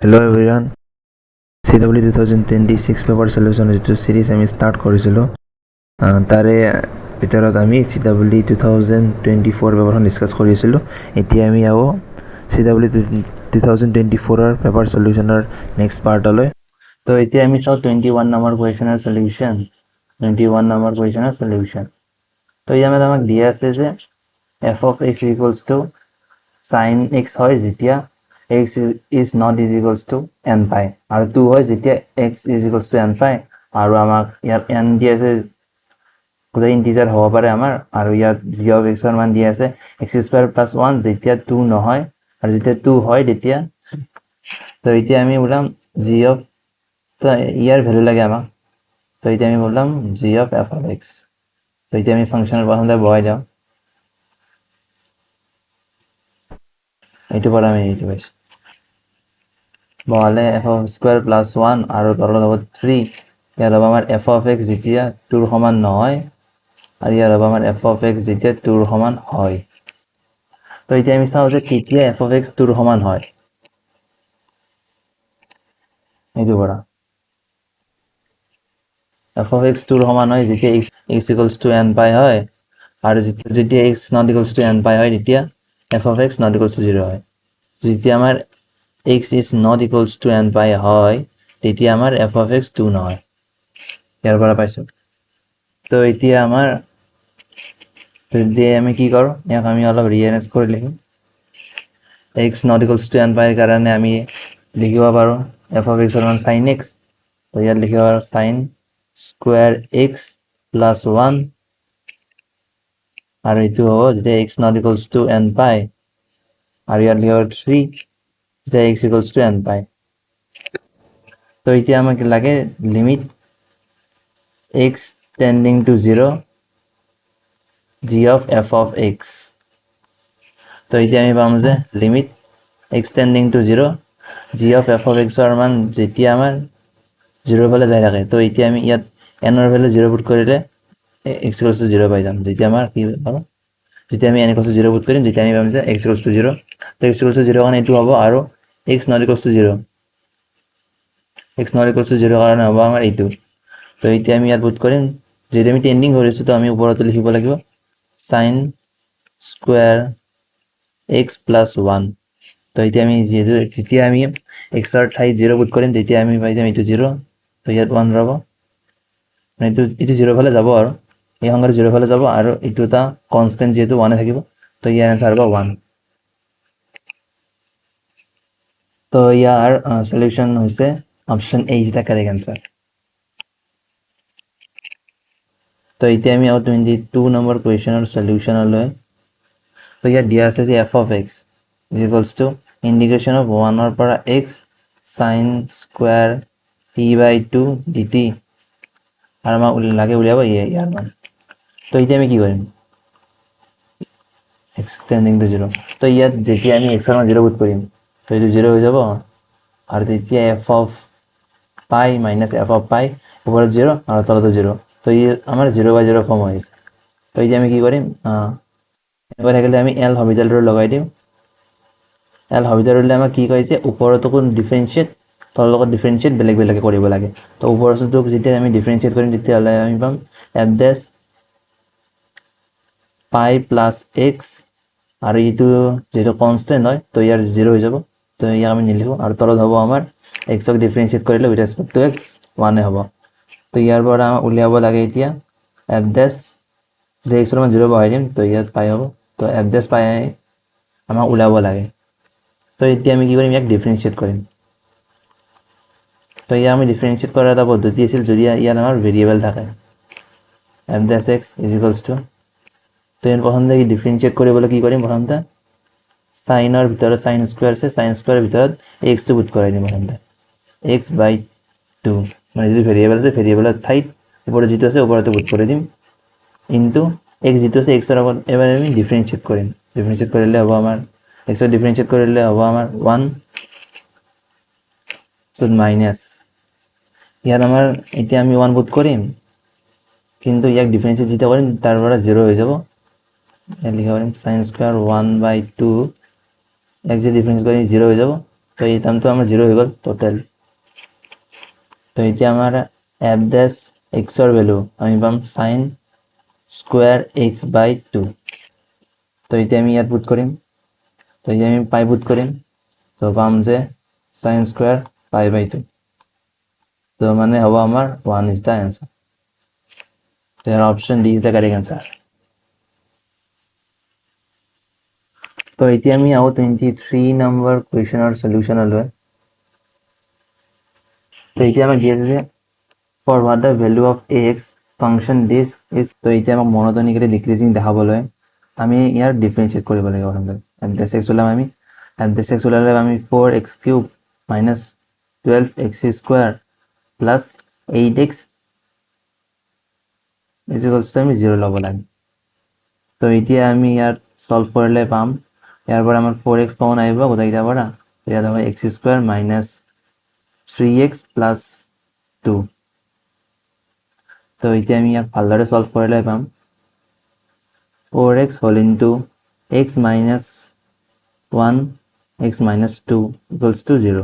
Hello everyone, CW 2026 paper solution যিটো সিৰিজ আমি start কৰিছিলোঁ তাৰে ভিতৰত আমি CW 2024 পেপাৰখন ডিছকাছ কৰি আছিলোঁ। এতিয়া আমি আকৌ CW 2024ৰ পেপাৰ সলিউশ্যনৰ নেক্সট পাৰ্টলৈ। তো এতিয়া আমি চাওঁ 21 নম্বৰ কুৱেশ্যনৰ সলিউশ্যন। 21 নম্বৰ কুৱেশ্যনৰ সলিউশ্যন। তো ইয়াত আমাক দিয়া আছে যে f of x equals to sin x হয় যেতিয়া x is not is equals to n pi আৰু 2 হয় যেতিয়া x is equals to n pi আৰু আমাক ইয়াত n দিয়া আছে গোটেই ইন্টিজাৰ হ'ব পাৰে আমাৰ আৰু ইয়াত g of x ৰ মান দিয়া আছে x square plus 1 যেতিয়া 2 নহয় আৰু যেতিয়া 2 হয় তেতিয়া তো এতিয়া আমি বললাম g of তো ইয়াৰ ভ্যালু লাগে আমাক তো এতিয়া আমি বললাম g of f of x তো এতিয়া আমি ফাংশনৰ প্ৰথমতে বহাই যাওঁ এইটো পৰা আমি এইটো পাইছো বহালে f of square plus 1 আৰু তলত হ'ব 3 ইয়াত হ'ব আমাৰ f of x যেতিয়া 2 ৰ সমান নহয় আৰু ইয়াত হ'ব আমাৰ f of x যেতিয়া 2 ৰ সমান হয় তো এতিয়া আমি চাওঁ যে কেতিয়া f of x 2 ৰ সমান হয় এইটো পৰা f of x 2 ৰ সমান হয় যেতিয়া x equals to n pi হয় আৰু যেতিয়া x not equals to n pi হয় তেতিয়া f of x not equals to 0 হয় যেতিয়া আমাৰ x is not equals to n pi হয় তেতিয়া আমাৰ f of x 2 নহয় ইয়াৰ পৰা পাইছো তো এতিয়া আমাৰ যদি আমি কি কৰো ইয়াক আমি অলপ ৰিএৰেঞ্জ কৰি লিখিম x not equals to n pi কাৰণে আমি লিখিব পাৰো f of x ৰ মান sin x তো ইয়াত লিখিব পাৰো sin square x plus 1 আৰু এইটো হ'ব যেতিয়া x not equals to n pi আৰু ইয়াত লিখিব 3 যেতিয়া x equals to n pi তো এতিয়া আমাক লাগে limit x tending to 0 g of f of x তো এতিয়া আমি পাম যে limit x tending to 0 g of f of x ৰ মান যেতিয়া আমাৰ 0 ফালে যাই থাকে তো এতিয়া আমি ইয়াত n ৰ ভ্যালু 0 পুট কৰিলে x equals to 0 পাই যাম যেতিয়া আমাৰ কি পাব যেতিয়া আমি n equals to 0 পুট কৰিম তেতিয়া আমি পাম যে x equals to 0 তো x equals to 0 কাৰণে এইটো হ'ব আৰু x not equals to 0 x not equals to 0 কাৰণে হ'ব আমাৰ এইটো তো এতিয়া আমি ইয়াত পুট কৰিম যদি আমি টেন্ডিং কৰিছো তো আমি ওপৰতে লিখিব লাগিব sin square x plus 1 তো এতিয়া আমি যেতিয়া আমি x ৰ ঠাইত 0 পুট কৰিম তেতিয়া আমি পাই যাম এইটো 0 তো ইয়াত 1 ৰব মানে এইটো 0 ফালে যাব আৰু এই সংখ্যাটো 0 ফালে যাব আৰু এইটো এটা কনস্ট্যান্ট যেহেতু 1 এ থাকিব তো ইয়াৰ आंसर হ'ব 1 তো ইয়াৰ সলিউশন হৈছে option A is the correct answer তো এতিয়া আমি 22 নম্বৰ কুৱেশ্যনৰ সলিউশনলৈ তো ইয়াত দিয়া আছে যে f of x is equals to integration of 1 ৰ পৰা x sin square t by 2 dt আৰু আমাক লাগে উলিয়াব ইয়াৰ মান তো এতিয়া আমি কি কৰিম x tending to 0 তো ইয়াত যেতিয়া আমি x ৰ মান 0 পুট কৰিম তো এইটো 0 হৈ যাব আৰু তেতিয়া f of pi minus f of pi ওপৰত 0 আৰু তলত 0 তো ই আমাৰ 0 by 0 ফৰ্ম হৈছে তো এতিয়া আমি কি কৰিম এনেকৈ থাকিলে আমি l হবিজালটো লগাই দিম l হবিজালটো আমাক কি কৈছে ওপৰতকো ডিফাৰেন্সিয়েট তলৰ লগত ডিফাৰেন্সিয়েট বেলেগ বেলেগে কৰিব লাগে তো ওপৰটোক যেতিয়া আমি ডিফাৰেন্সিয়েট কৰিম তেতিয়া হলে আমি পাম f dash pi plus x আৰু ইটো যেটো কনস্ট্যান্ট হয় তো ইয়াৰ 0 হৈ যাব তো ইয়াক আমি নিলিখো আৰু তলত হ'ব আমাৰ x ক ডিফাৰেন্সিয়েট কৰিলে উইথ ৰেসপেক্ট টু x 1 এ হ'ব তো ইয়াৰ পৰা আমাৰ উলিয়াব লাগে এতিয়া f dash যে x ৰ মান 0 বহাই দিম তো ইয়াত পাই হ'ব তো f dash পাই আমাক উলাব লাগে তো এতিয়া আমি কি কৰিম ইয়াক ডিফাৰেন্সিয়েট কৰিম তো ইয়াক আমি ডিফাৰেন্সিয়েট কৰাৰ এটা পদ্ধতি আছিল যদি ইয়াত আমাৰ ভেৰিয়েবল থাকে f dash x is equals to তো এৰ প্ৰথমতে কি ডিফাৰেন্সিয়েট কৰিবলৈ কি কৰিম প্ৰথমতে সাইনৰ ভিতৰত sin স্কয়াৰ আছে sin স্কয়াৰৰ ভিতৰত x টো পুট কৰাই দিম প্ৰথমতে x by 2 মানে যে ভেৰিয়েবল আছে ভেৰিয়েবলৰ ঠাইত ওপৰত যেটো আছে ওপৰতে পুট কৰি দিম ইনটু x যেটো আছে x ৰ আগত এবাৰ আমি ডিফাৰেন্সিয়েট কৰিম ডিফাৰেন্সিয়েট কৰিলে হ'ব আমাৰ x ৰ ডিফাৰেন্সিয়েট কৰিলে হ'ব আমাৰ 1 সো মাইনাস ইয়াত আমাৰ এতিয়া আমি 1 পুট কৰিম কিন্তু ইয়াক ডিফাৰেন্সিয়েট যেটা কৰিম তাৰ পৰা 0 হৈ যাব লিখা পারিম sin square 1 by 2 x যে ডিফারেন্স করি 0 হয়ে যাব তো এই টার্মটো আমাৰ 0 হৈ গ'ল টোটেল। তো এতিয়া আমাৰ f dash x ৰ ভ্যালু আমি পাম sin স্কয়াৰ x বাই 2। তো এতিয়া আমি ইয়াত পুট কৰিম, তো এতিয়া আমি পাই পুট কৰিম, তো পাম যে sin স্কয়াৰ পাই বাই 2। তো মানে হ'ব আমাৰ 1 is the answer. So your option D is the correct answer. তো এতিয়া আমি আহো 23 নম্বৰ কুৱেশ্যনৰ সলিউশনলৈ। তো এতিয়া আমাক দিয়া আছে যে for what the value of ax function this is। তো এতিয়া আমাক মনোটনিক্যালি ডিক্ৰিজিং দেখাবলৈ আমি ইয়াৰ ডিফাৰেন্সিয়েট কৰিব লাগিব। f dash x ওলাম আমি, f dash x ওলালে আমি 4x cube minus 12x square plus 8x is equals to আমি 0 ল'ব লাগে। তো এতিয়া আমি ইয়াত সলভ কৰিলে পাম, ইয়াৰ পৰা আমাৰ 4x কমন আহিব গোটেইকেইটাৰ পৰা, ইয়াত আমাৰ x square minus 3x plus 2। তো এতিয়া আমি ইয়াক ভালদৰে সলভ কৰিলে পাম 4x whole into x minus 1 x minus 2 equals to 0।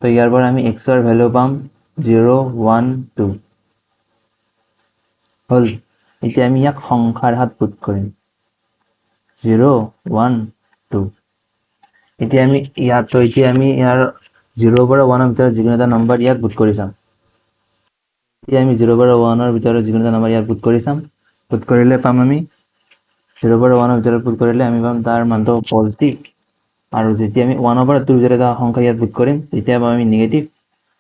তো ইয়াৰ পৰা আমি x ৰ ভ্যালু পাম 0 1 2 হল। এতিয়া আমি ইয়াক সংখ্যাৰ হাত পুট কৰিম 0 1 2। এতিয়া আমি ইয়াত, তো এতিয়া আমি ইয়াৰ 0 পৰা 1 ৰ ভিতৰত যিকোনো এটা নম্বৰ ইয়াত পুট কৰি চাম। এতিয়া আমি 0 পৰা 1 ৰ ভিতৰত যিকোনো এটা নম্বৰ ইয়াত পুট কৰি চাম। পুট কৰিলে পাম আমি 0 পৰা 1 ৰ ভিতৰত পুট কৰিলে আমি পাম তাৰ মানটো পজিটিভ, আৰু যেতিয়া আমি 1 ৰ পৰা 2 ৰ ভিতৰত এটা সংখ্যা ইয়াত পুট কৰিম তেতিয়া পাম আমি নিগেটিভ,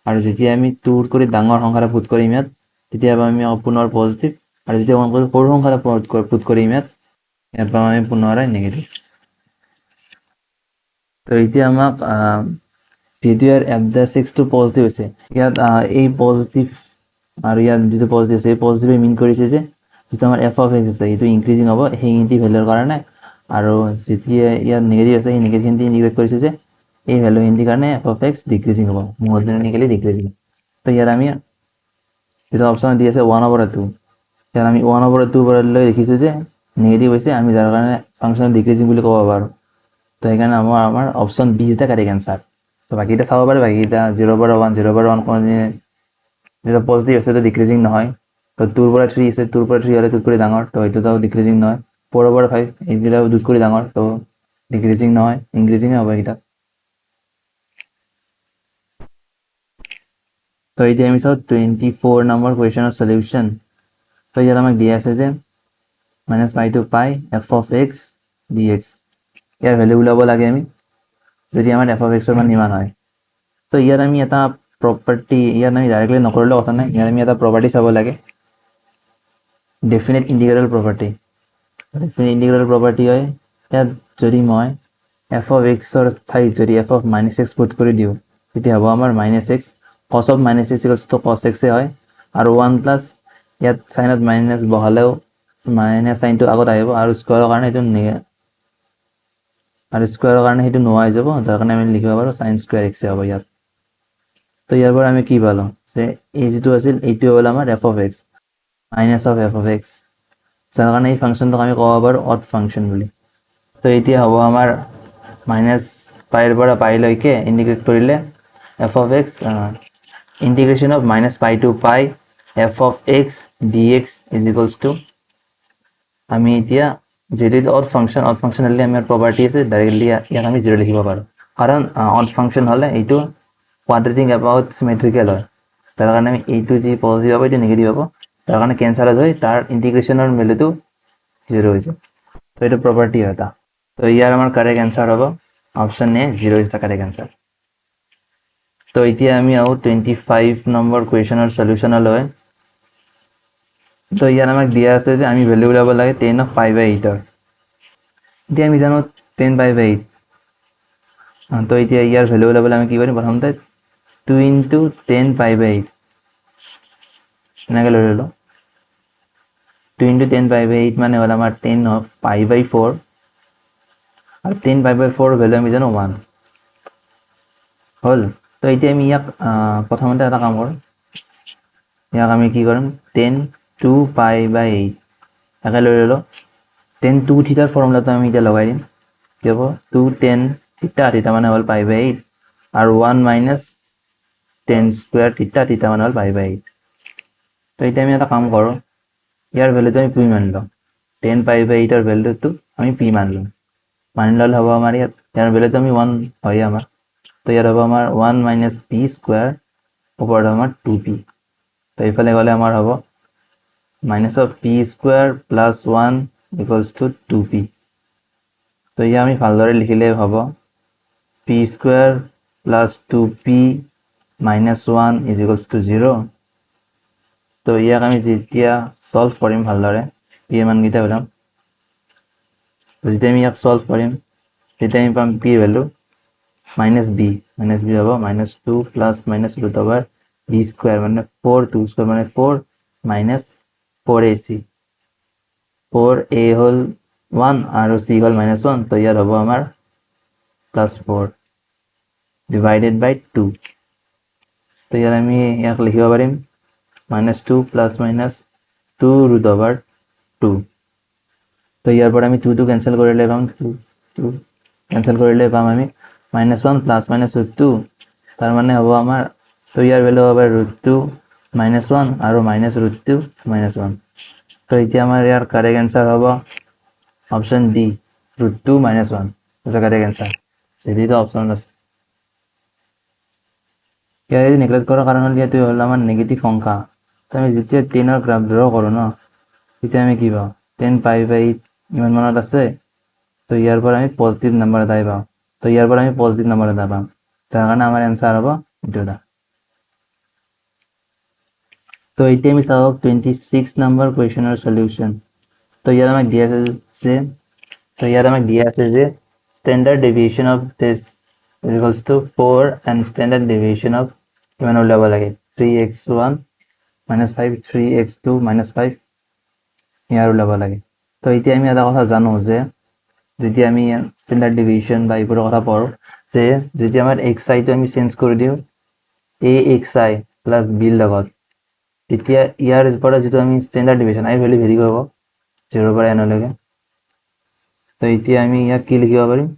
আৰু যেতিয়া আমি 2 কৰি ডাঙৰ সংখ্যা পুট কৰিম ইয়াত তেতিয়া পাম আমি পুনৰ পজিটিভ, আৰু যেতিয়া 1 কৰি সৰু সংখ্যা পুট কৰিম ইয়াত পাম আমি পুনৰাই নিগেটিভ। তো এতিয়া আমাক যেহেতু ইয়াৰ f dash x টো পজিটিভ আছে, ইয়াত এই পজিটিভ আৰু ইয়াত যেটো পজিটিভ আছে এই পজিটিভে মিন কৰিছে যে যেটো আমাৰ f of x আছে এইটো ইনক্ৰিজিং হ'ব সেই ইনটি ভ্যালুৰ কাৰণে, আৰু যেতিয়া ইয়াত নিগেটিভ আছে এই নিগেটিভ ইনটি ইন্ডিকেট কৰিছে যে এই ভ্যালু ইনটি কাৰণে f of x ডিক্ৰিজিং হ'ব, মডেলিনিক্যালি ডিক্ৰিজিং। তো ইয়াত আমি যেটো অপচন দি আছে 1 over 2, ইয়াত আমি 1 over 2 লৈ লিখিছো যে নিগেটিভ হৈছে, আমি যাৰ কাৰণে ফাংচন ডিক্ৰিজিং বুলি ক'ব পাৰো। তো সেইকাৰণে আমাৰ option B is the correct answer. তো বাকিটা চাব পাৰে, বাকিটা 0 পৰা 1 0 পৰা 1 কোন যেটা পজিটিভ আছে তো ডিক্ৰিজিং নহয়, তো 2 পৰা 3 আছে 2 পৰা 3 হলে 2 কৰি ডাঙৰ, তো এটোটাও ডিক্ৰিজিং নহয়। 4 পৰা 5 এইকেইটাও 2 কৰি ডাঙৰ, তো ডিক্ৰিজিং নহয়, ইনক্ৰিজিং হ'ব এইকেইটা। তো এতিয়া আমি চাও 24 নম্বৰ কুৱেশ্যনৰ সলিউশন। তো ইয়াত আমাক দিয়া আছে যে minus pi to pi f of x dx, ইয়াৰ ভ্যালু উলাব লাগে আমি যদি আমাৰ f of x ৰ মান ইমান হয়। তো ইয়াত আমি এটা প্ৰপাৰ্টি, ইয়াত আমি ডাইৰেক্টলি নকৰিলে কথা নাই, ইয়াত আমি এটা প্ৰপাৰ্টি চাব লাগে, definite integral property. Definite integral property হয় ইয়াত যদি মই f of x ৰ ঠাইত যদি f of minus x put কৰি দিওঁ তেতিয়া হ'ব আমাৰ minus x cos of minus x equals to cos x এ হয়, আৰু 1 প্লাস ইয়াত সাইনত মাইনাস বহালেও মাইনাস সাইনটো আগত আহিব, আৰু স্কয়াৰৰ কাৰণে এইটো আৰু স্কয়াৰৰ কাৰণে সেইটো নোহোৱা হৈ যাব, যাৰ কাৰণে আমি লিখিব পাৰো sin square x হ'ব ইয়াত। তো ইয়াৰ পৰা আমি কি পালো যে এই যেটো আছিল এইটো হ'ল আমাৰ f of x minus of f of x, যাৰ কাৰণে এই ফাংচনটোক আমি ক'ব পাৰো অড ফাংচন বুলি। তো এতিয়া হ'ব আমাৰ মাইনাস পাইৰ পৰা পাই লৈকে ইন্টিগ্ৰেট কৰিলে f of x integration of minus pi to pi f of x dx is equals to, আমি এতিয়া যেটো অড ফাংচন হলে আমাৰ প্ৰপাৰ্টি আছে ডাইৰেক্টলি ইয়াত আমি 0 লিখিব পাৰো, কাৰণ অড ফাংচন হলে এইটো কোৱাড্ৰেটিক এবাউট সিমেট্ৰিকেল হয়, তাৰ কাৰণে আমি এইটো যি পজিটিভ হ'ব এইটো নিগেটিভ হ'ব, তাৰ কাৰণে কেনসেল হৈ তাৰ ইন্টিগ্ৰেশনৰ ভ্যালুটো 0 হৈ যায়। তো এটা প্ৰপাৰ্টি হয় এটা। তো ইয়াৰ আমাৰ কাৰেক্ট অ্যান্সাৰ হ'ব option A 0 is the correct answer. তো এতিয়া আমি আহো 25 নম্বৰ কুৱেশ্যনৰ সলিউশনলৈ। তো ইয়াত আমাক দিয়া আছে যে আমি ভ্যালু উলাব লাগে 10 of pi by 8 ৰ। এতিয়া আমি জানো 10 pi by 8, তো এতিয়া ইয়াৰ ভ্যালু উলাবলৈ আমি কি কৰিম, প্ৰথমতে 2 into 10 pi by 8 এনেকৈ লৈ ললো। 2 into 10 pi by 8 মানে হ'ল আমাৰ 10 of pi by 4, আৰু 10 pi by 4 ভ্যালু আমি জানো 1 হল। তো এতিয়া আমি ইয়াক প্ৰথমতে এটা কাম কৰিম, ইয়াক আমি কি কৰিম 10 2 pi by 8 একে লৈ ললো। 10 2 থিটাৰ ফৰ্মুলাটো আমি এতিয়া লগাই দিম, কি হ'ব 2 10 থিটা, থিটা মানে হ'ল pi by 8, আৰু 1 মাইনাছ 10 স্কুৱেৰ থিটা মানে হ'ল π/8। তো এতিয়া আমি এটা কাম কৰোঁ, ইয়াৰ ভেলুটো আমি পি মানি লওঁ। 10 π/8 ভেলুটো আমি পি মানি লওঁ। মানি ল'লে হ'ব আমাৰ ইয়াৰ ভেলুটো আমি 1 হয় আমাৰ। তো ইয়াত হ'ব আমাৰ 1 মাইনাছ পি স্কুৱেৰ ওপৰত আমাৰ 2p। তো এইফালে গ'লে আমাৰ হ'ব minus of P square plus 1 equals two 2p। তো ইয়াক আমি ভালদৰে লিখিলে হ'ব P square plus 2p minus 1 is equals to 0। তো ইয়াক আমি যেতিয়া সলভ কৰিম ভালদৰে পি এৰ মানকেইটা পেলাম, যেতিয়া আমি ইয়াক সলভ কৰিম তেতিয়া আমি পাম পি ভ্যালু মাইনাছ বি হ'ব minus 2 plus minus root over B square মানে 4, 2 স্কোয়াৰ মানে 4 মাইনাছ 4ac। 4a হল 1 আৰু c হল -1, তো ইয়াত হ'ব আমাৰ প্লাছ 4 ডিভাইডেড বাই 2। তো ইয়াত আমি ইয়াক লিখিব পাৰিম -2 প্লাছ মাইনাছ 2 ৰুট ওভাৰ 2। তো ইয়াৰ পৰা আমি 2 কেনসেল কৰিলে পাম 2 কেনসেল কৰিলে পাম আমি -1 প্লাছ মাইনাছ ৰুট 2, তাৰ মানে হ'ব আমাৰ, তো ইয়াৰ ভ্যালু হ'ব √2 -1 আৰু মাইনাছ √2 -1। তো এতিয়া আমাৰ ইয়াৰ কারেক্ট অ্যান্সার হ'ব option D √2 -1 is the correct answer. সেটি তো অপশন আছে। ইয়াৰ নেগলেক্ট কৰাৰ কাৰণ হ'ল ইয়াতে হ'ল আমাৰ নেগেটিভ সংখ্যা। তো আমি যেতিয়া 10ৰ গ্ৰাফ ড্ৰ কৰোঁ ন, তেতিয়া আমি কি পাওঁ 10 π/8 ইমান মানত আছে। তো ইয়াৰ পৰা আমি পজিটিভ নাম্বাৰ এটাই পাওঁ। তো ইয়াৰ পৰা আমি পজিটিভ নাম্বাৰ এটা পাম, যাৰ কাৰণে আমাৰ এনসাৰ হ'ব এইটো এটা। তো এতিয়া আমি চাওঁ 26 নম্বৰ কুৱেশ্যনৰ সলিউশন। তো ইয়াত আমাক দিয়া আছে যে standard deviation of this is equals to 4 and standard deviation of কিমান ওলাব লাগে 3x1 -5 3x2 -5 ইয়াৰ ওলাব লাগে। তো এতিয়া আমি এটা কথা জানো যে যদি আমি স্ট্যান্ডার্ড ডেভিয়েশন বা এইবোৰৰ কথা পঢ়ো যে যদি আমাৰ xi টো আমি চেঞ্জ কৰি দিওঁ axi প্লাছ b লগত, তেতিয়া ইয়াৰ পৰা যিটো আমি স্ট্যান্ডাৰ্ড ডেভিয়েশন আই ভ্যালু ভেৰি হ'ব 0 পৰা n লৈকে। তো এতিয়া আমি ইয়াক কি লিখিব পাৰিম,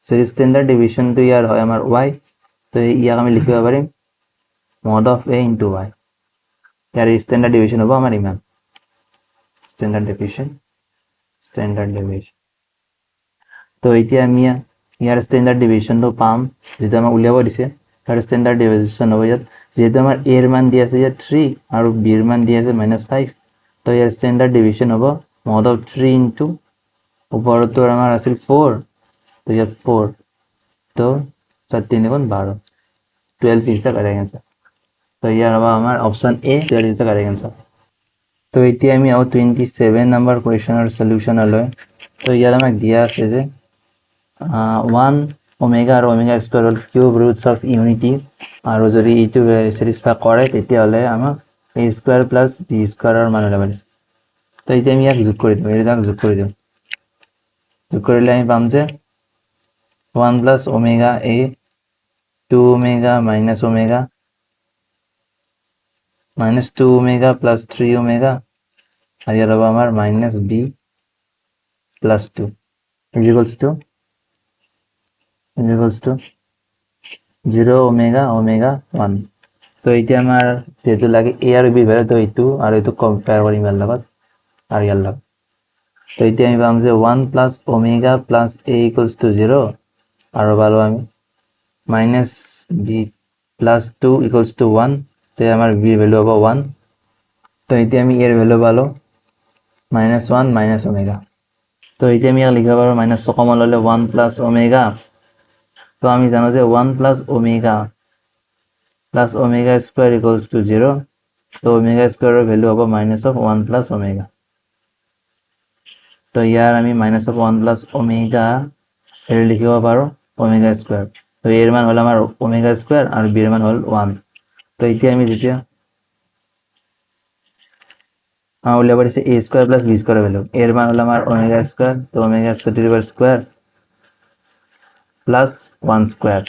যদি স্ট্যান্ডাৰ্ড ডেভিয়েশনটো ইয়াৰ হয় আমাৰ y, তো ইয়াক আমি লিখিব পাৰিম mod of a into y। Year standard deviation হ'ব আমাৰ ইমান স্ট্যান্ডাৰ্ড ডেভিয়েশন। তো এতিয়া আমি ইয়াৰ স্ট্যান্ডাৰ্ড ডেভিয়েশনটো পাম যেটা আমাক উলিয়াব দিছে। তাৰ স্ট্যান্ডাৰ্ড ডেভিয়েশন হ'ব ইয়াত যেহেতু আমাৰ a ৰ মান দিয়া আছে ইয়াত 3 আৰু b ৰ মান দিয়া আছে -5, তো ইয়াৰ স্ট্যান্ডাৰ্ড ডেভিয়েশন হ'ব mod of 3 into ওপৰতো আমাৰ আছিল 4, তো ইয়াত 4, তো 4 3 12, 12 is the correct answer। তো ইয়াৰ হ'ব আমাৰ option A 12 is the correct answer। তো এতিয়া আমি 27 নম্বৰ কুৱেশ্যনৰ সলিউশনলৈ। তো ইয়াত আমাক দিয়া আছে যে 1 ওমেগা আৰু ওমেগা স্কোয়াৰ হল কিউব ৰুটস অফ ইউনিটি, আৰু যদি এইটো স্যাটিসফাই কৰে তেতিয়াহ'লে আমাক a স্কোয়াৰ প্লাস b স্কোয়াৰৰ মান ওলাব দিছে। তো এতিয়া আমি ইয়াক যোগ কৰি দিওঁ, এইবিলাক যোগ কৰি দিওঁ। যোগ কৰিলে আমি পাম যে 1 plus omega a 2 omega minus omega -2 omega plus 3 omega আর ইয়ার হবে আমার -b plus 2 is equals to 0 omega omega 1। তো এতিয়া আমাৰ যেহেতু লাগে a আৰু b ভ্যালু, তো এইটো আৰু এইটো কম্পেয়াৰ কৰিম ইয়াৰ লগত আৰু ইয়াৰ লগত। তো এতিয়া আমি পাম যে 1 plus omega plus a equals to 0 আৰু পালো আমি -b প্লাস 2 equals to 1। তো আমাৰ b ভ্যালু হ'ব 1। তো এতিয়া আমি এর ভ্যালু পালো -1 মাইনাস ওমেগা। তো এতিয়া আমি ইয়াক লিখিব পাৰো মাইনাস কমন ললে 1 প্লাস ওমেগা। তো আমি জানো যে 1 plus omega square equals to 0। তো ওমেগা স্কোয়ারের ভ্যালু হবে -1 প্লাস ওমেগা। তো ইয়ার আমি -1 প্লাস ওমেগা এর লিখিব পাৰো ওমেগা স্কোয়ার। তো এর মান হল আমার ওমেগা স্কোয়ার আর বি এর মান হল 1। তো এতিয়া আমি যেতিয়া উলিয়াব দিছে a square plus b square value, এর মান হলো আমার ওমেগা স্কোয়ার, তো omega square to the power square plus 1 square.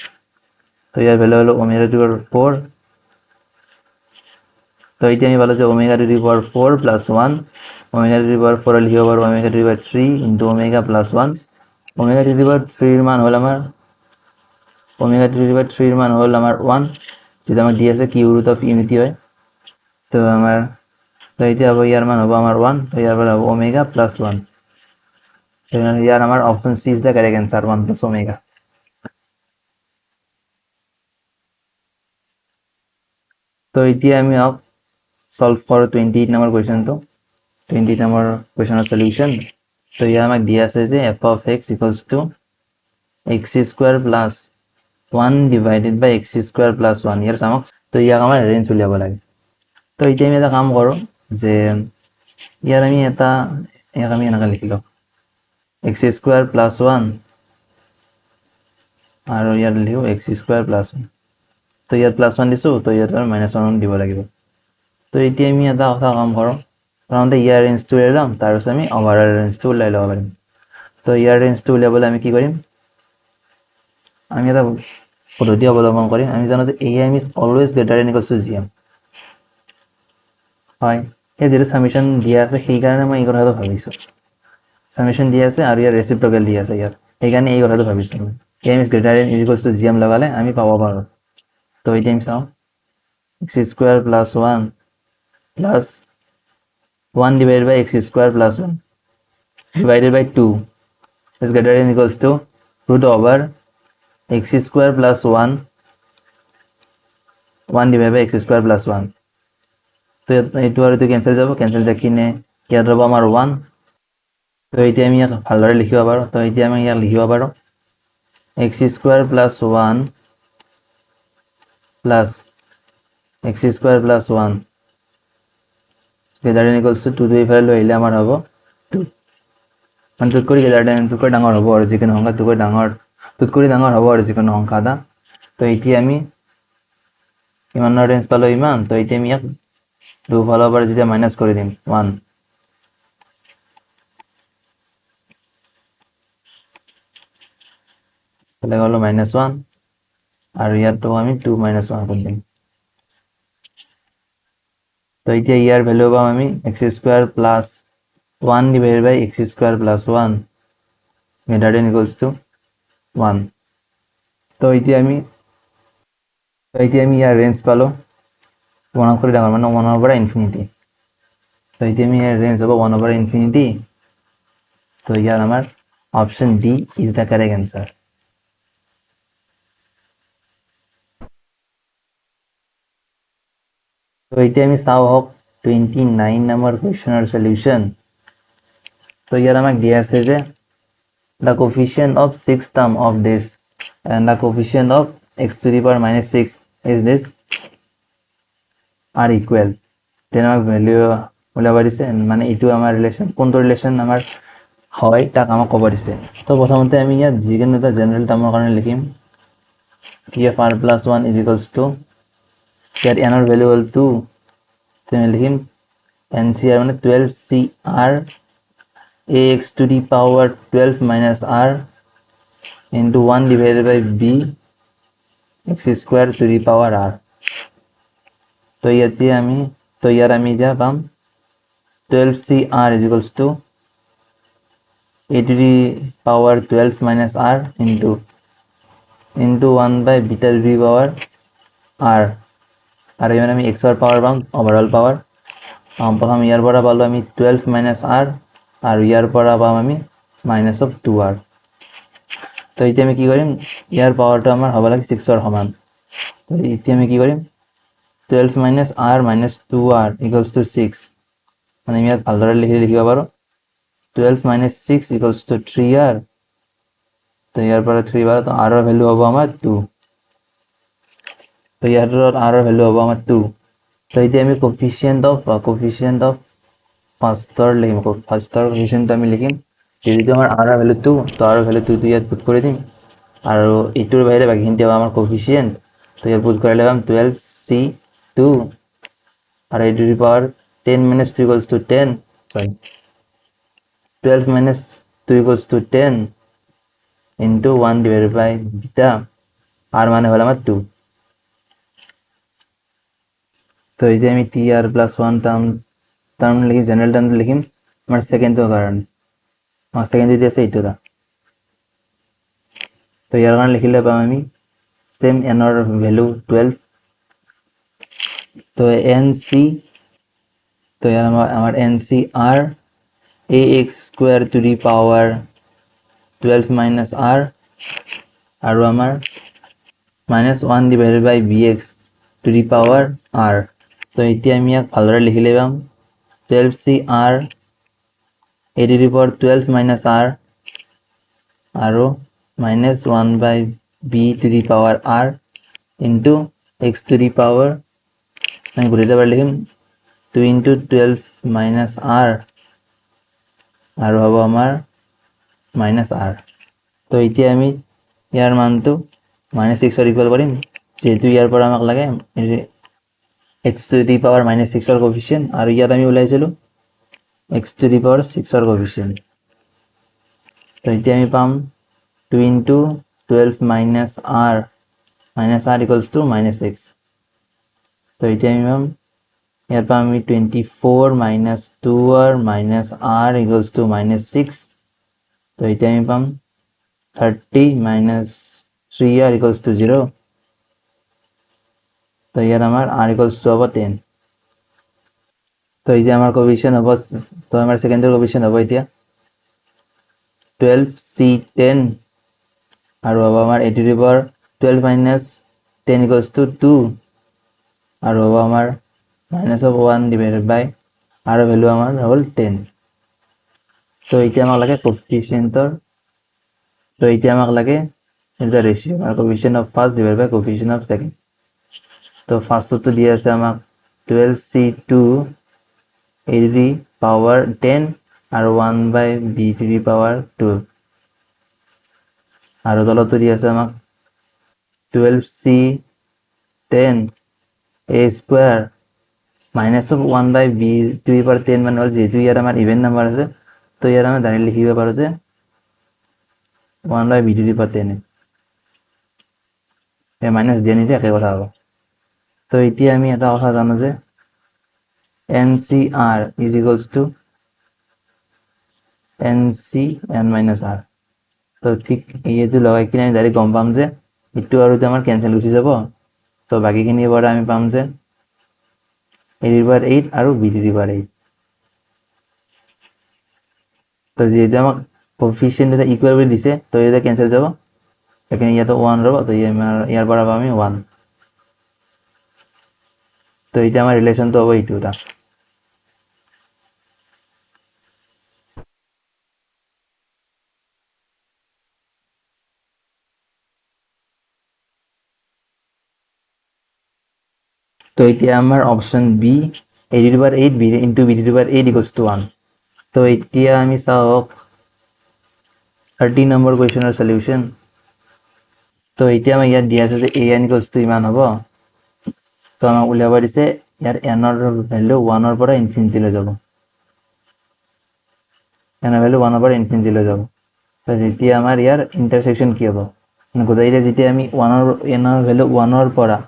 তো ইয়ার ভ্যালু হলো ওমেগা টু দি পাওয়ার 4। তো এইটা আমি বলা যে omega to the power 4 plus 1, omega to the power 4 লিখিব পারো omega to the power 3 into omega plus 1। Omega to the power 3 এর মান হলো আমার ওমেগা 2/3 এর মান হল আমার 1, যেটা আমার দিয়ে আছে কিউ রুট অফ ইউনিটি হয়। তো আমার তো এটা হবে ইয়ার মান হবে আমার 1, তো ইয়ার পরে হবে ওমেগা প্লাস 1। তো ইয়ার আমার option C is the correct answer, 1 plus omega. তো এতিয়া আমি সলভ করো 28 নম্বর কোয়েশ্চন। তো 28 নম্বর কোয়েশ্চনের সলিউশন। তো ইয়ার আমাক দিয়া আছে যে f of x equals to x square plus 1 divided by x square plus 1 ইয়ার আমাক। তো ইয়াক আমাৰ ৰেঞ্জ উলিয়াব লাগে। তো এতিয়া আমি এটা কাম কৰোঁ যে ইয়াৰ আমি ইয়াক আমি এনেকৈ লিখি লওঁ x স্কোয়াৰ প্লাস 1 আৰু ইয়াত লিখো x স্কোয়ার প্লাস 1। তো ইয়াত প্লাস 1 দিছোঁ, তো ইয়াত মাইনাস 1 দিব লাগিব। তো এতিয়া আমি এটা কথা কাম কৰোঁ, প্ৰথমতে ইয়াৰ ৰেঞ্জটো উলিয়াই ল'ম, তাৰপিছত আমি অভাৰঅল ৰেঞ্জটো উলিয়াই ল'ব পাৰিম। তো ইয়াৰ ৰেঞ্জটো উলিয়াবলৈ আমি কি কৰিম, আমি এটা পদ্ধতি অৱলম্বন কৰিম। আমি জানো যে am is always greater than equals to gm হয়। এই যেটো সামেশন দিয়া আছে সেইকাৰণে মই এই কথাটো ভাবিছোঁ। সামেশন দিয়া আছে আৰু ইয়াৰ ৰেচিপ্ৰকেল দিয়া আছে ইয়াত, সেইকাৰণে এই কথাটো ভাবিছোঁ মই। am is greater than equals to gm লগালে আমি পাব পাৰোঁ। তো এতিয়া আমি চাওঁ x square plus 1 plus 1 divided by x square plus 1 divided by 2 is greater than equals to root over x square plus 1 divided by x square plus 1। তো এইটো আৰু এইটো কেনসেল যাব, কেনসেল যায় কিনে ইয়াত ৰ'ব আমাৰ 1। তো এতিয়া আমি ইয়াক ভালদৰে লিখিব পাৰোঁ। তো এতিয়া আমি ইয়াক লিখিব পাৰোঁ x square plus 1 plus x square plus 1 greater than equals to 2 to ইফালে লৈ আহিলে আমাৰ হ'ব 2। মানে টুটকৰি greater than টুটকৰি ডাঙৰ হ'ব আৰু যিকোনো সংখ্যা টুটকৰি ডাঙৰ হ'ব আৰু যিকোনো সংখ্যা এটা। তো এতিয়া আমি ইমানৰ ৰেঞ্জ পালোঁ ইমান। তো এতিয়া আমি ইয়াক দুফালৰ পৰা যেতিয়া মাইনাছ কৰি দিম 1, তাহলে হলো -1 আর ইয়ারটাও আমি 2 - 1 করে দিম। তো এতিয়া ইয়ার ভ্যালু পাম আমি x square plus 1 divided by x square plus 1 greater than equals to 1। তো এতিয়া আমি ইয়ার রেঞ্জ পালো 1 করে ডাঙৰ মানে 1 over ইনফিনিটি। তো এতিয়া আমি ইয়ার রেঞ্জ হ'ব 1 over ইনফিনিটি। তো ইয়ার আমার option D is the correct answer. তো এতিয়া আমি চাওঁ হওক 29 নম্বৰ কুৱেশ্যনৰ সলিউশন। তো ইয়াত আমাক দিয়া আছে যে the coefficient of sixth term of this and the coefficient of x to the power -6 is this are equal। then আমাক ভ্যালু ওলাব দিছে, মানে এইটো আমাৰ ৰিলেশন কোনটো ৰিলেশন আমাৰ হয় তাক আমাক ক'ব দিছে। তো প্ৰথমতে আমি ইয়াত যিকোনো এটা জেনাৰেল টাৰ্মৰ কাৰণে লিখিম f r plus 1 is equals to ইয়াত n ৰ ভ্যালু হ'ল 2। তো আমি লিখিম ncr মানে 12cr ax to the power 12 minus r into 1 divided by b x square to the power r। তো ইয়াত আমি যা পাম 12cr is equals to a to the power 12 minus r into 1 by beta to the power r। আর এখানে আমি x এর পাওয়ার পাম overall পাওয়ার। প্রথম ইয়ার পৰা পালো আমি 12 minus r আৰ ইয়াৰ পৰা পাম আমি -2r। তো এতিয়া আমি কি কৰিম, ইয়াৰ পাৱাৰটো আমাৰ হ'ব লাগে 6 ৰ সমান। তো এতিয়া আমি কি কৰিম 12 minus r minus 2r equals to 6। মানে আমি ইয়াত ভালদৰে লিখিব পাৰোঁ 12 minus 6 equals to 3r। তো ইয়াৰ পৰা 3 বাৰ, তো r ৰ ভ্যালু হ'ব আমাৰ 2। তো ইয়াৰ r ৰ ভ্যালু হ'ব আমাৰ 2। তো এতিয়া আমি কোফিচিয়েন্ট অফ ফাৰ্ষ্টৰ লিখিম। ফাৰ্ষ্টৰ কোফিচিয়েন্টটো আমি লিখিম যেহেতু আমাৰ r ৰ ভ্যালু 2, তো r ৰ ভ্যালু 2 ইয়াত পুট কৰি দিম আৰু এইটোৰ বাহিৰে বাকিখিনি হ'ব আমাৰ কোফিচিয়েন্ট। তো ইয়াত পুট কৰিলে পাম 12c2 are a to the power 10 minus 2 equals to 10, sorry 12 minus 2 equals to 10 into 1 divided by beta r মানে হল আমার 2। তো এই যে আমি tr plus 1 টার্ম লিখি, জেনারেল টার্ম লিখিম আমার সেকেন্ডৰ কাৰণে। আমাৰ সেকেন্ড যদি আছে এইটো দা। তো ইয়াৰ কাৰণে লিখিলে পাম আমি সেম এনৰ ভ্যালু 12 তো এন সি তো ইয়াৰ আমাৰ N C R ax square to the power 12 minus r আৰু আমাৰ -1 divided by bx to the power r তো এতিয়া আমি ইয়াক ভালদৰে লিখিলে পাম 12cr a to the power 12 minus r আৰু -1 by b to the power r into x to the power আমি গোটেইটা বাৰ লিখিম 2 into 12 minus r আৰু হ'ব আমাৰ -r তো এতিয়া আমি ইয়াৰ মানটো -6 ইকুয়াল কৰিম যেহেতু ইয়াৰ পৰা আমাক লাগে x to the power -6 ৰ কোএফিচিয়েন্ট আৰু ইয়াত আমি উলাইছিলো x to the power 6 ৰ কোএফিচিয়েন্ট তো এতিয়া আমি পাম 2 into 12 minus r equals to -6 তো এতিয়া আমি পাম ইয়াৰ পৰা আমি 24 minus 2r minus r equals to -6 তো এতিয়া আমি পাম 30 minus 3r equals to 0 তো ইয়াত আমাৰ r equals to হ'ব 10 তো এতিয়া আমাৰ কোএফিচিয়েন্ট হ'ব তো আমাৰ সেকেন্ডৰ কোএফিচিয়েন্ট হ'ব এতিয়া 12c10 আৰু হ'ব আমাৰ a to the power 12 minus 10 equals to 2 আৰু হ'ব আমাৰ -1 divided by r ভ্যালু আমাৰ হ'ল 10 তো এতিয়া আমাক লাগে কোএফিচিয়েন্টৰ তো এতিয়া আমাক লাগে the ratio or coefficient of first divided by coefficient of second তো ফার্স্ট তো দিয়ে আছে আমাক 12c2 a to the power 10 are 1 by b to the power 2 আর তলত দিয়ে আছে আমাক 12c10 a square minus of 1 by b to the power 10 মানে হল যেহেতু ইয়াত আমার ইভেন নাম্বার আছে তো ইয়াত আমি ডাইরেক্ট লিখিব পাৰো যে 1 by b to the power 10 A minus দিয়ে নিতে একে কথা হ'ব তো এতিয়া আমি এটা কথা জানো যে NCR is equals to NCN minus R তো ঠিক এইটো লগাই কিনে আমি ডাইরেক্ট গম পাম যে ইটো আৰু ইটো আমাৰ কেনসেল গুচি যাব তো বাকিখিনি পৰা আমি পাম যে a to the power 8 আৰু b to the power 8 তো যেহেতু আমাক কোএফিচিয়েন্ট এটা ইকুয়াল বুলি দিছে তো এটা কেনসেল যাব এখানে ইয়াতো 1 রব তো ইয়ার পৰা পাম আমি 1 তো এটা আমাৰ ৰিলেশন তো হবে এইটা তো এতিয়া আমাৰ option B a to the power 8 b into b to the power 8 equals to 1 তো এতিয়া আমি চাওক 30 নম্বৰ কোৱেশ্চনৰ সলিউশন তো এতিয়া আমি ইয়াত দিয়া আছে যে an equals to ইমান হ'ব তো আমাক উলিয়াব দিছে ইয়াৰ n ৰ ভ্যালু 1 ৰ পৰা ইনফিনিটি লৈ যাব n ৰ ভ্যালু 1 ৰ পৰা ইনফিনিটি লৈ যাব তো এতিয়া আমাৰ ইয়াৰ ইন্টাৰসেকশন কি হ'ব মানে গোটেইটা যেতিয়া আমি 1 ৰ n ৰ ভ্যালু 1 ৰ পৰা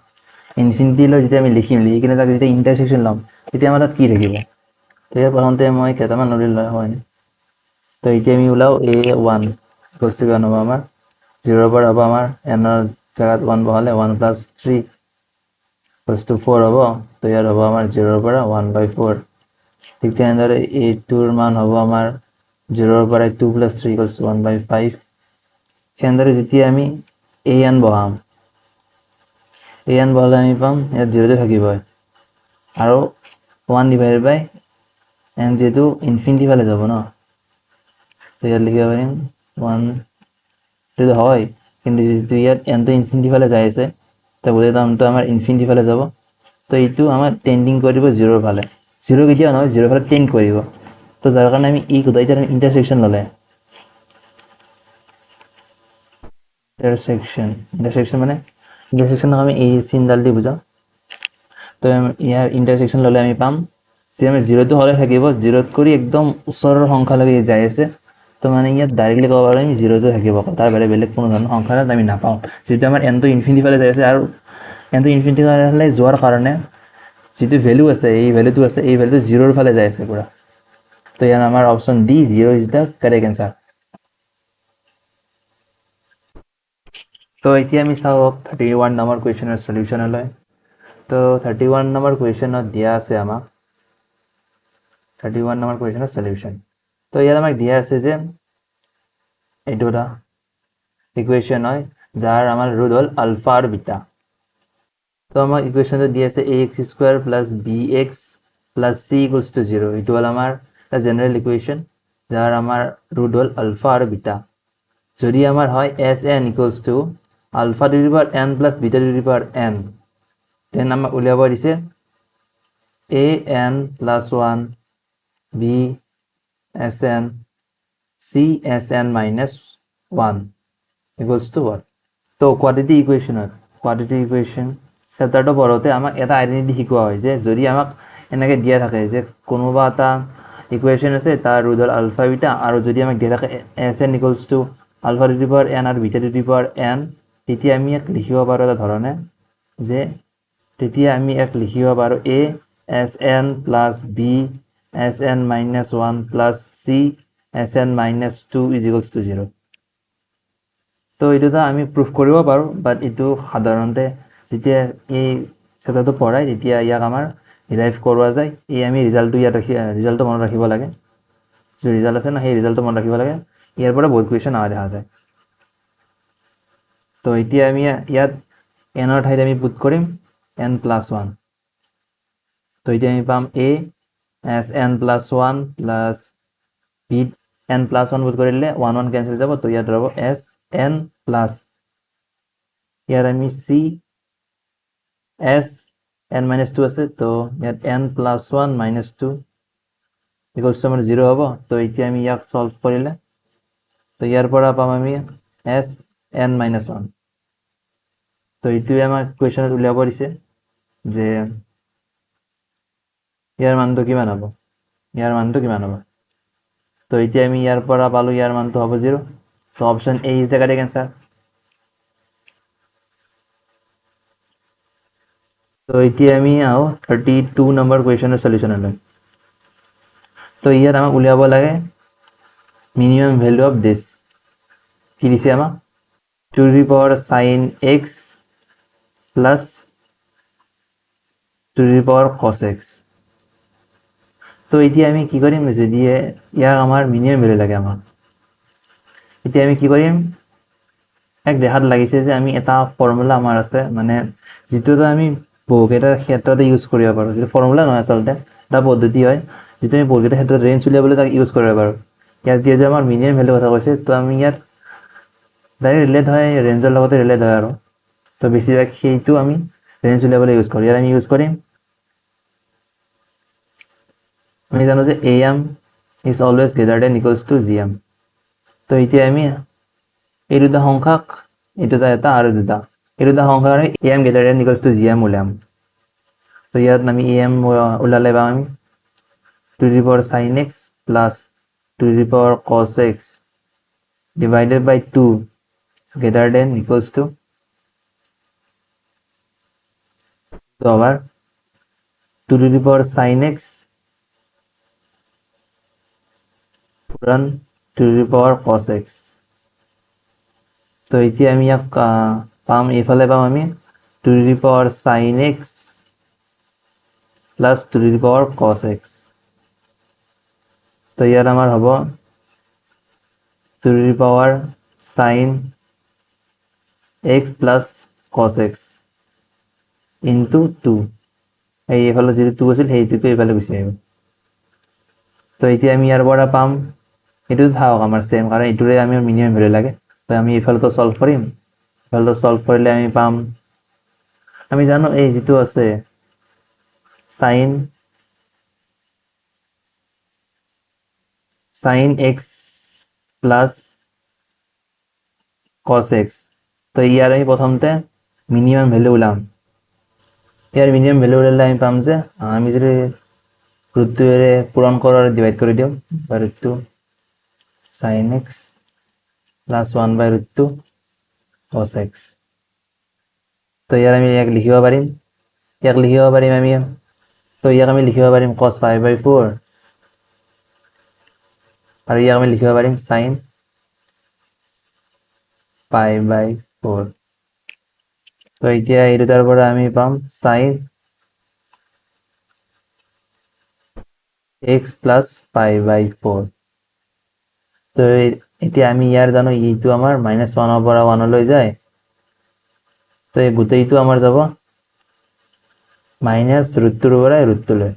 ইনফিনিটি লৈ যেতিয়া আমি লিখিম লিখি কিনে তাক যেতিয়া ইন্টাৰসেকশন ল'ম তেতিয়া আমাৰ তাত কি থাকিব তো ইয়াৰ প্ৰথমতে মই কেইটামান নলি লৈ হয় তো এতিয়া আমি উলাও a1 কোশ্চি গান হ'ব আমাৰ 0 ৰ পৰা হ'ব আমাৰ n ৰ জায়গাত 1 বহালে 1 plus 3 equals to 4 হ'ব তো ইয়াৰ হ'ব আমাৰ 0 ৰ পৰা 1/4 ঠিক তেনেদৰে a2 ৰ মান হ'ব আমাৰ 0 ৰ পৰা 2 plus 3 equals to 1/5 তেনেদৰে যেতিয়া আমি an বহাম an বহালে আমি পাম ইয়াত 0 টো থাকিব আৰু 1 divided by n যেহেতু ইনফিনিটি ফালে যাব ন তো ইয়াত লিখিব পাৰিম 1 তো হয় কিন্তু যেহেতু ইয়াত n তো ইনফিনিটি ফালে যাই আছে তো বুঝে দামটো আমাৰ ইনফিনিটি ফালে যাব তো এইটো আমাৰ টেন্ডিং কৰিব 0 ৰ ফালে 0 কেতিয়া নহয় 0 ফালে টেন্ড কৰিব তো যাৰ কাৰণে আমি ই গোটেইটা ইন্টাৰসেকশন ললে ইন্টাৰসেকশন মানে ইন্টাৰসেকশন আমি এই চিহ্নডাল দি বুজাও তো ইয়াৰ ইন্টারসেকশন ললে আমি পাম যে আমি 0 তো হলে থাকিব 0 কৰি একদম ওচৰৰ সংখ্যা লাগি যাই আছে তো মানে ইয়াত ডাইৰেক্টলি ক'ব পাৰো আমি 0 তো থাকিব তাৰ বাহিৰে বেলেগ কোনো ধৰণৰ সংখ্যা আমি নাপাওঁ যেটো আমাৰ n তো ইনফিনিটি ফালে যাই আছে আৰু n তো ইনফিনিটি ফালে যোৱাৰ কাৰণে যেটো ভ্যালু আছে এই ভ্যালুটো আছে এই ভ্যালুটো 0 ৰ ফালে যাই আছে পুৰা তো ইয়াৰ আমাৰ option D 0 is the correct answer তো এতিয়া আমি চাওঁ 31 নম্বৰ কুৱেশ্যনৰ সলিউশ্যনলৈ। তো 31 নম্বৰ কুৱেশ্যনত দিয়া আছে আমাক 31 নম্বৰ কুৱেশ্যনৰ সলিউশ্যন। তো ইয়াত আমাক দিয়া আছে যে এইটো এটা ইকুৱেশ্যন হয় যাৰ আমাৰ ৰুট হ'ল আলফা আৰু বিটা। তো আমাক ইকুৱেশ্যনটো দিয়া আছে ax² plus bx plus c equals to 0। এইটো হ'ল আমাৰ এটা জেনেৰেল ইকুৱেশ্যন যাৰ আমাৰ ৰুট হ'ল আলফা আৰু বিটা। যদি আমাৰ হয় Sn equals to alpha to the power n plus beta to the power n, then আমাক উলিয়াব দিছে an plus 1 b sn c sn minus 1 equals to 1। তো কোৱাড্ৰেটিক ইকুৱেশ্যন চেপ্টাৰটো পঢ়োঁতে আমাক এটা আইডেণ্টিটি শিকোৱা হয় যে যদি আমাক এনেকৈ দিয়া থাকে যে কোনোবা এটা ইকুৱেশ্যন আছে তাৰ ৰুট হ'ল আলফা বিটা, আৰু যদি আমাক দিয়া থাকে Sn equals to alpha to the power n আৰু beta to the power n, তেতিয়া আমি ইয়াক লিখিব পাৰোঁ এটা ধৰণে যে a sn plus b sn minus 1 plus c sn minus 2 is equals to 0। তো এইটো আমি প্ৰুফ কৰিব পাৰোঁ, বাট এইটো সাধাৰণতে যেতিয়া এই চেপ্টাৰটো পঢ়ায় তেতিয়া ইয়াক আমাৰ ডিৰাইভ কৰোৱা যায়। আমি ৰিজাল্টটো মনত ৰাখিব লাগে, যিটো ৰিজাল্ট আছে না সেই ৰিজাল্টটো মনত ৰাখিব লাগে। ইয়াৰ পৰা বহুত কুৱেশ্যন অহা দেখা যায়। তো এতিয়া আমি ইয়াত এনৰ ঠাইত আমি পুট কৰিম n প্লাছ 1। তো এতিয়া আমি পাম a sn plus 1 plus b n plus 1 put কৰিলে 1 1 কেঞ্চেল যাব। তো ইয়াত ৰ'ব sn প্লাছ ইয়াত আমি c n মাইনাছ 2 আছে, তো ইয়াত n plus 1 minus 2 equals to আমাৰ 0 হ'ব। তো এতিয়া আমি ইয়াক সলভ কৰিলে তো ইয়াৰ পৰা পাম আমি sn মাইনাছ 1। তো এইটোৱে আমাক কুৱেশ্যনত উলিয়াব দিছে যে ইয়াৰ মানটো কিমান হ'ব। তো এতিয়া আমি ইয়াৰ পৰা পালোঁ ইয়াৰ মানটো হ'ব 0। তো option A is the correct answer. তো এতিয়া আমি আহোঁ 32 নম্বৰ কুৱেশ্যনৰ সলিউশ্যনলৈ। তো ইয়াত আমাক উলিয়াব লাগে মিনিমাম ভেলু অফ দিছ। কি দিছে আমাক 2 to the power sin x plus 2 to the power cos x। তো এতিয়া আমি কি কৰিম, যদি ইয়াক আমাৰ মিনিমাম ভেলু লাগে আমাক, এতিয়া আমি কি কৰিম, এক দেখাত লাগিছে যে আমি এটা ফৰ্মুলা আমাৰ আছে, মানে যিটো আমি বহুকেইটা ক্ষেত্ৰতে ইউজ কৰিব পাৰোঁ। যিটো ফৰ্মুলা নহয় আচলতে এটা পদ্ধতি হয়, যিটো আমি বহুকেইটা ক্ষেত্ৰত ৰেঞ্জ উলিয়াবলৈ তাক ইউজ কৰিব পাৰোঁ। ইয়াত যিহেতু আমাৰ মিনিমাম ভেলু কথা কৈছে, তো আমি ইয়াত ডাইৰেক্ট ৰিলেট হয় ৰেঞ্জৰ লগতে ৰিলেট হয় আৰু। তো বেছিভাগ সেইটো আমি ৰেঞ্জ উলিয়াবলৈ ইউজ কৰোঁ। ইয়াত আমি ইউজ কৰিম, আমি জানো যে am is always greater than equals two gm। তো এতিয়া আমি এই দুটা সংখ্যাক এই দুটা এটা আৰু দুটা এই দুটা সংখ্যাক আমি am greater than equals two gm উলিয়াম। তো ইয়াত আমি am ওলালে পাম আমি 2 to the power sin x plus 2 to the power cos x divided by 2 greater than equals to আবাৰ 2 to the power sin x পূৰণ 2 to the power cos x। তো এতিয়া আমি ইয়াক পাম, এইফালে পাম আমি 2 to the power sin x plus 2 to the power cos x। তো ইয়াত আমাৰ হ'ব 2 to the power sin x plus cos x into 2। এইফালে যিটো 2 আছিল সেইটোতো এইফালে গুচি আহিব। তো এতিয়া আমি ইয়াৰ পৰা পাম, এইটোতো থাকক আমাৰ সেম, কাৰণ এইটোৰে আমি মিনিমাম ভেলু লাগে। তো আমি এইফালেতো সলভ কৰিম, এইফালেতো সলভ কৰিলে আমি পাম, আমি জানো এই যিটো আছে sin x plus cos x। তো ইয়াৰ আমি প্ৰথমতে মিনিমাম ভেলু ওলাম। ইয়াৰ মিনিমাম ভেলু ওলালে আমি পাম যে আমি যদি ৰুটটোৰে পূৰণ কৰোঁ আৰু ডিভাইড কৰি দিওঁ বা ৰুটটো sin x প্লাছ 1 বাই ৰুটটো cos x। তো ইয়াৰ আমি ইয়াক লিখিব পাৰিম আমি, তো ইয়াক আমি লিখিব পাৰিম cos pi বাই 4 আৰু ইয়াক আমি লিখিব পাৰিম sin pi বাই 4। তো এতিয়া এই দুটাৰ পৰা আমি পাম sin x plus pi by 4. তো এতিয়া আমি ইয়াৰ জানো এইটো আমাৰ -1 পৰা 1 লৈ যায়, তো এই গোটেইটো আমাৰ যাব -√2 পৰা √2 লৈ।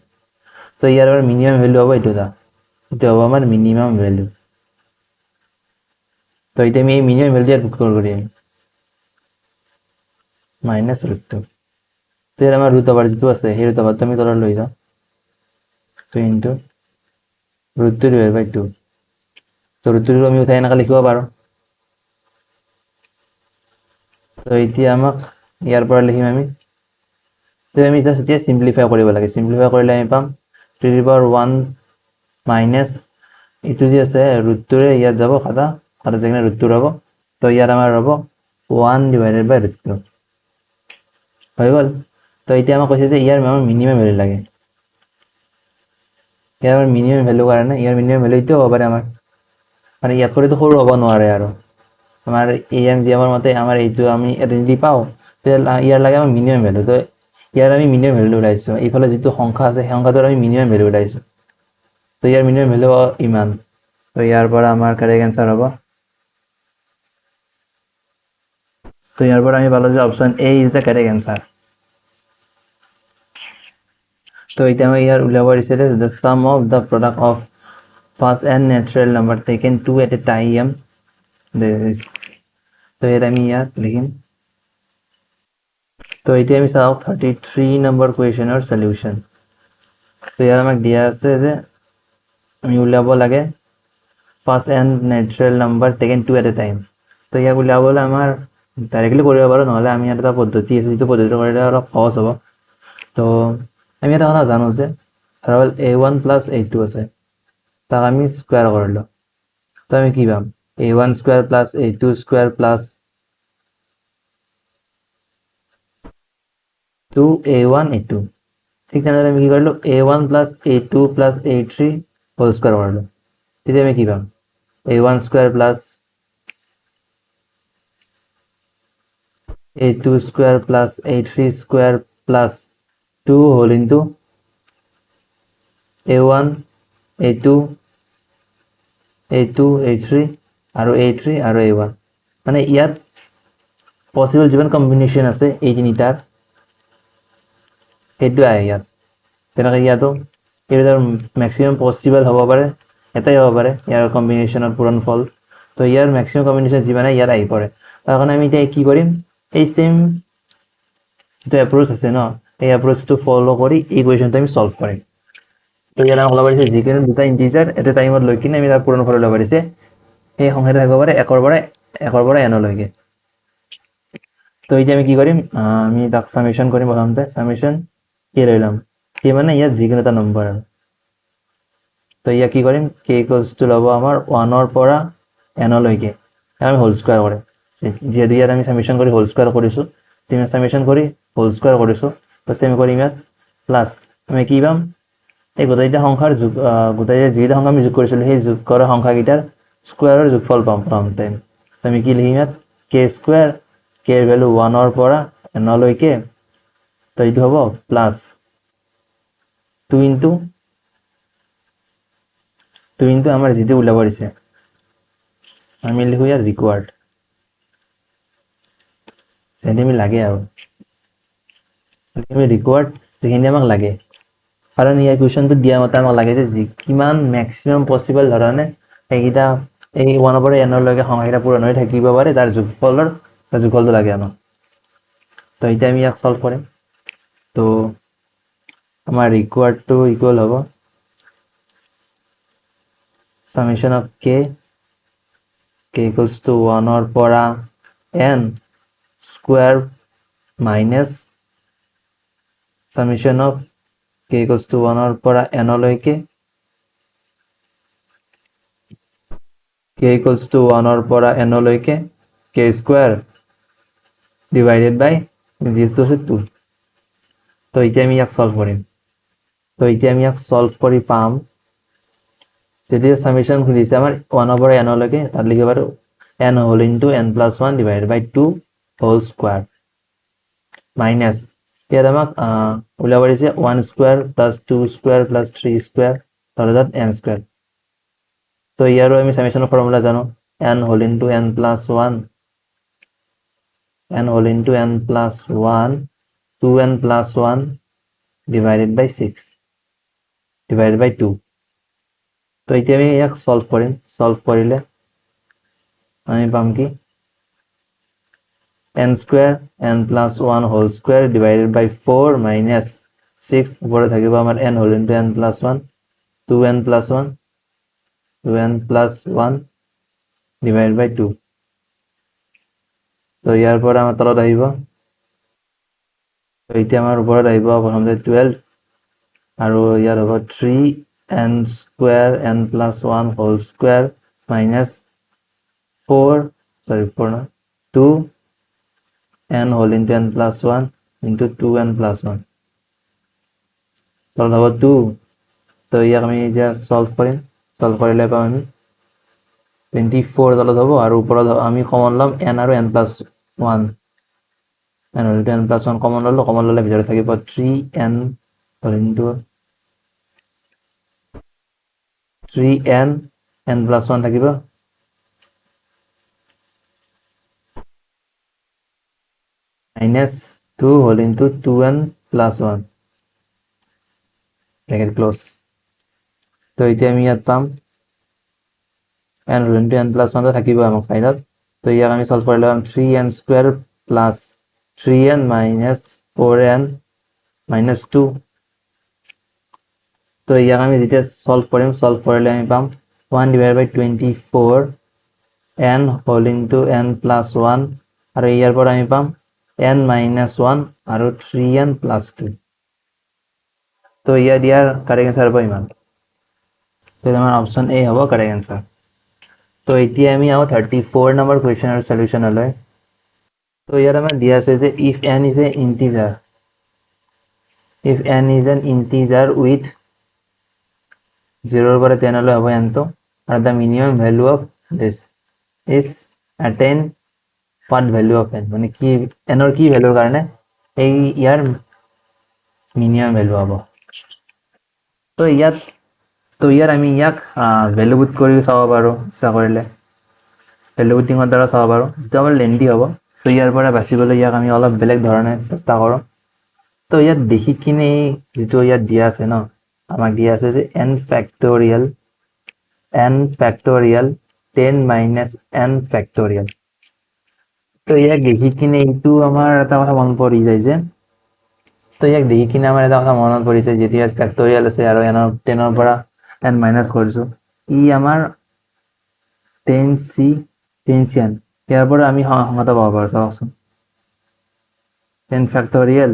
তো ইয়াৰ আমাৰ মিনিমাম ভ্যালু হ'ব এইটো হ'ব আমাৰ মিনিমাম ভ্যালু। তো এতিয়া আমি এই মিনিমাম ভ্যালু ইয়াত পুট কৰিম -√2। তো ইয়াৰ আমাৰ ৰুট ওভাৰ যিটো আছে সেই ৰুট ওভাৰটো আমি তলত লৈ যাওঁ, তো ইনটু √2 divided by 2। তো √2 আমি উঠাই এনেকৈ লিখিব পাৰোঁ। তো এতিয়া আমাক ইয়াৰ পৰা লিখিম আমি, তো আমি জাষ্ট এতিয়া সিম্পলিফাই কৰিব লাগে। সিম্পলিফাই কৰিলে আমি পাম 3^1 মাইনাছ এইটো যে আছে √2ৰে ইয়াত যাব কাটা যেনে √2 হ'ব। তো ইয়াত আমাৰ হ'ব 1 divided by √2 হৈ গ'ল। তো এতিয়া আমাক কৈছে যে ইয়াৰ মিনিমাম ভ্যালু লাগে। ইয়াৰ মিনিমাম ভ্যালু কাৰণে ইয়াৰ মিনিমাম ভ্যালু এইটো হ'ব পাৰে আমাৰ, মানে ইয়াত কৰিতো সৰু হ'ব নোৱাৰে আৰু আমাৰ AMGM মতে আমাৰ এইটো আমি এটা যদি পাওঁ ইয়াৰ লাগে আমাৰ মিনিমাম ভ্যালু। তো ইয়াৰ আমি মিনিমাম ভ্যালু ওলাইছোঁ, এইফালে যিটো সংখ্যা আছে সেই সংখ্যাটোৰ আমি মিনিমাম ভ্যালু ওলাইছোঁ। তো ইয়াৰ মিনিমাম ভ্যালু ইমান। তো ইয়াৰ পৰা আমাৰ কাৰেক্ট এনসাৰ হ'ব। তো ইয়াৰ পৰা আমি পালোঁ যে option A is the correct answer. তো এতিয়া আমি ইয়াৰ উলিয়াব দিছিলে the sum of the product of first and natural number taken two at a time there is। তো ইয়াত আমি ইয়াত লিখিম। তো এতিয়া আমি চাওঁ 33 নম্বৰ কুৱেশ্যনৰ সলিউশন। তো ইয়াত আমাক দিয়া আছে যে আমি উলিয়াব লাগে first and natural number taken two at A time. তো ইয়াক উলিয়াবলৈ আমাৰ ডাইৰেক্টলি কৰিব পাৰোঁ, নহ'লে আমি ইয়াত এটা পদ্ধতি আছে যিটো পদ্ধতি কৰিলে অলপ সহজ হ'ব। তো আমি এটা কথা জানো যে ধৰা হ'ল A1 + A2 আছে, তাক আমি স্কুৱেৰ কৰিলোঁ। তো আমি কি পাম A1 square + A2 square + 2A1 A2। ঠিক তেনেদৰে আমি কি কৰিলোঁ A1 + A2 + A3 whole square কৰিলোঁ। তেতিয়া আমি কি পাম A1 square + A2 square + A3 square + 2 whole into A1 A2 A2 A3 আৰু A3 আৰু A1। মানে ইয়াত পসিবল যিমান কম্বিনেশ্যন আছে এই তিনিটাৰ সেইটো আহে ইয়াত। তেনেকৈ ইয়াতো এইটো মেক্সিমাম পসিবল হ'ব পাৰে, এটাই হ'ব পাৰে ইয়াৰ কম্বিনেশ্যনৰ পূৰণ ফল। তো ইয়াৰ মেক্সিমাম কম্বিনেশ্যন যিমানে ইয়াত আহি পৰে, তাৰ কাৰণে আমি এতিয়া কি কৰিম এই সেম যিটো এপ্ৰোচ আছে ন এই এপ্ৰোচটো ফলো কৰি এই কুৱেশ্যনটো আমি সলভ কৰিম। তো ইয়াত আমাক ওলাব দিছে যিকোনো দুটা ইন্টিজাৰ এটা টাইমত লৈ কিনে আমি তাৰ পূৰণ ফল ওলাব দিছে। এই সংখ্যাটো থাকিব পাৰে 1 পৰা n লৈকে। তো এতিয়া আমি কি কৰিম আমি তাক সামেশন কৰিম। প্ৰথমতে সামেশন k লৈ ল'ম, k মানে ইয়াত যিকোনো এটা নম্বৰ আৰু। তো ইয়াত কি কৰিম k = ল'ব আমাৰ 1 পৰা n লৈকে আমি হোল স্কুৱেৰ কৰিম। যিহেতু ইয়াত আমি সামেশন কৰি হোল স্কুৱেৰ কৰিছোঁ, তুমি সামেশন কৰি হোল স্কুৱেৰ কৰিছোঁ, তো সেম কৰিম ইয়াত প্লাস আমি কি পাম এই গোটেইটা সংখ্যাৰ গোটেই যিকেইটা সংখ্যা আমি যোগ কৰিছিলোঁ সেই যোগ কৰা সংখ্যাকেইটাৰ স্কুৱেৰৰ যোগফল পাম প্ৰথমতে। তো আমি কি লিখিম ইয়াত k², k ৰ ভ্যালু 1 পৰা n লৈকে। তো এইটো হ'ব প্লাস 2 ইনটু আমাৰ যিটো ওলাব দিছে আমি লিখো ইয়াত ৰিকোয়াৰ্ড, যেনে আমি লাগে আৰু আমি ৰিকোয়াৰ্ড যিখিনি আমাক লাগে। কাৰণ ইয়াৰ কুৱেশ্যনটো দিয়া মতে আমাক লাগে যে কিমান মেক্সিমাম পসিবল ধৰণে এইকেইটা এই 1 পৰা n লৈকে সংখ্যাকেইটা পূৰণ হৈ থাকিব পাৰে তাৰ যোগফলটো লাগে আমাক। তো এতিয়া আমি ইয়াক সলভ কৰিম। তো আমাৰ ৰিকোয়াৰ্ডটো ইকুৱেল হ'ব summation of k = 1 পৰা n square minus summation of k = 1 পৰা n লৈকে k = 1 পৰা n লৈকে k² divided by যিটো আছে 2। তো এতিয়া আমি ইয়াক সলভ কৰিম। তো এতিয়া আমি ইয়াক সলভ কৰি পাম যেতিয়া সামেশন খুলিছে আমাৰ 1 পৰা n লৈকে তাত লিখিব পাৰো n whole into n + 1 divided by 2 whole square. Minus ইয়াত আমাক ওলাব দিছে 1 square plus 2 square plus 3 square তলত n স্কুৱাৰ। তো ইয়াৰো আমি সামেশ্যনৰ ফৰ্মুলা জানো, n whole into n plus 1 n whole into n plus 1 2n plus 1 divided by 6 divided by 2। তো এতিয়া আমি ইয়াক সলভ কৰিম, সলভ কৰিলে আমি পাম কি n square n plus 1 whole square divided by 4 minus 6 ওপৰত থাকিব আমাৰ n whole into n plus 1 2n plus 1 2n plus 1 divided by 2। তো ইয়াৰ পৰা আমাৰ তলত আহিব, তো এতিয়া আমাৰ ওপৰত আহিব প্ৰথমতে 12 আৰু ইয়াত হ'ব 3n square n plus 1 whole square minus 4 নহয় 2n whole into n plus 1 into 2n plus 1 তলত হ'ব 2। তো ইয়াক আমি এতিয়া সলভ কৰিম, সলভ কৰিলে পাম আমি 24 তলত হ'ব আৰু ওপৰত আমি কমন ল'ম n আৰু n plus 1 n whole into n plus 1 common ল'লো, কমন ল'লে ভিতৰত থাকিব 3n whole into 3n n plus 1 থাকিব minus 2 whole into 2n plus 1 bracket close. তো এতিয়া আমি ইয়াত পাম n whole into n plus 1 থাকিব আমাক চাইডত। তো ইয়াক আমি সলভ কৰিলে পাম 3n square plus 3n minus 4n minus 2। তো ইয়াক আমি যেতিয়া সলভ কৰিম, সলভ কৰিলে আমি পাম 1 divide by 24 n whole into n plus 1 আৰু ইয়াৰ পৰা আমি পাম n মাইনাছ 1 আৰু 3n প্লাছ 2। তো ইয়াৰ কাৰেক্ট এনচাৰ হ'ব ইমান। তো আমাৰ অপশ্যন এ হ'ব কাৰেক্ট এনচাৰ। তো এতিয়া আমি আহোঁ 34 নম্বৰ কুৱেশ্যনৰ সলিউশ্যনলৈ। তো ইয়াত আমাৰ দিয়া আছে যে if n is a integer, if n is an integer with 0 পৰা 10 লৈ হ'ব nটো আৰু the minimum value of this is attain what value of n, মানে কি n কি ভ্যালুৰ কাৰণে এই ইয়াৰ মিনিমাম ভ্যালু হ'ব। তো ইয়াত আমি ইয়াক ভ্যালু পুট কৰি চাব পাৰোঁ, ইচ্ছা কৰিলে ভ্যালু পুটিঙৰ দ্বাৰা চাব পাৰোঁ, যিটো আমাৰ লেন্দি হ'ব। তো ইয়াৰ পৰা বাচিবলৈ ইয়াক আমি অলপ বেলেগ ধৰণে চেষ্টা কৰোঁ। তো ইয়াত দেখি কিনে যিটো ইয়াত দিয়া আছে ন, আমাক দিয়া আছে যে n factorial 10 minus n factorial. তো ইয়াক দেখি কিনে এইটো আমাৰ এটা কথা মনত পৰি যায় যে, তো ইয়াক দেখি কিনে আমাৰ এটা কথা মনত পৰিছে, যেতিয়া ইয়াত ফেক্টৰিয়েল আছে আৰু 10 পৰা n মাইনাছ কৰিছোঁ, ই আমাৰ 10n। ইয়াৰ পৰা আমি সংহত পাব পাৰোঁ, চাওকচোন 10 ফেক্টৰিয়েল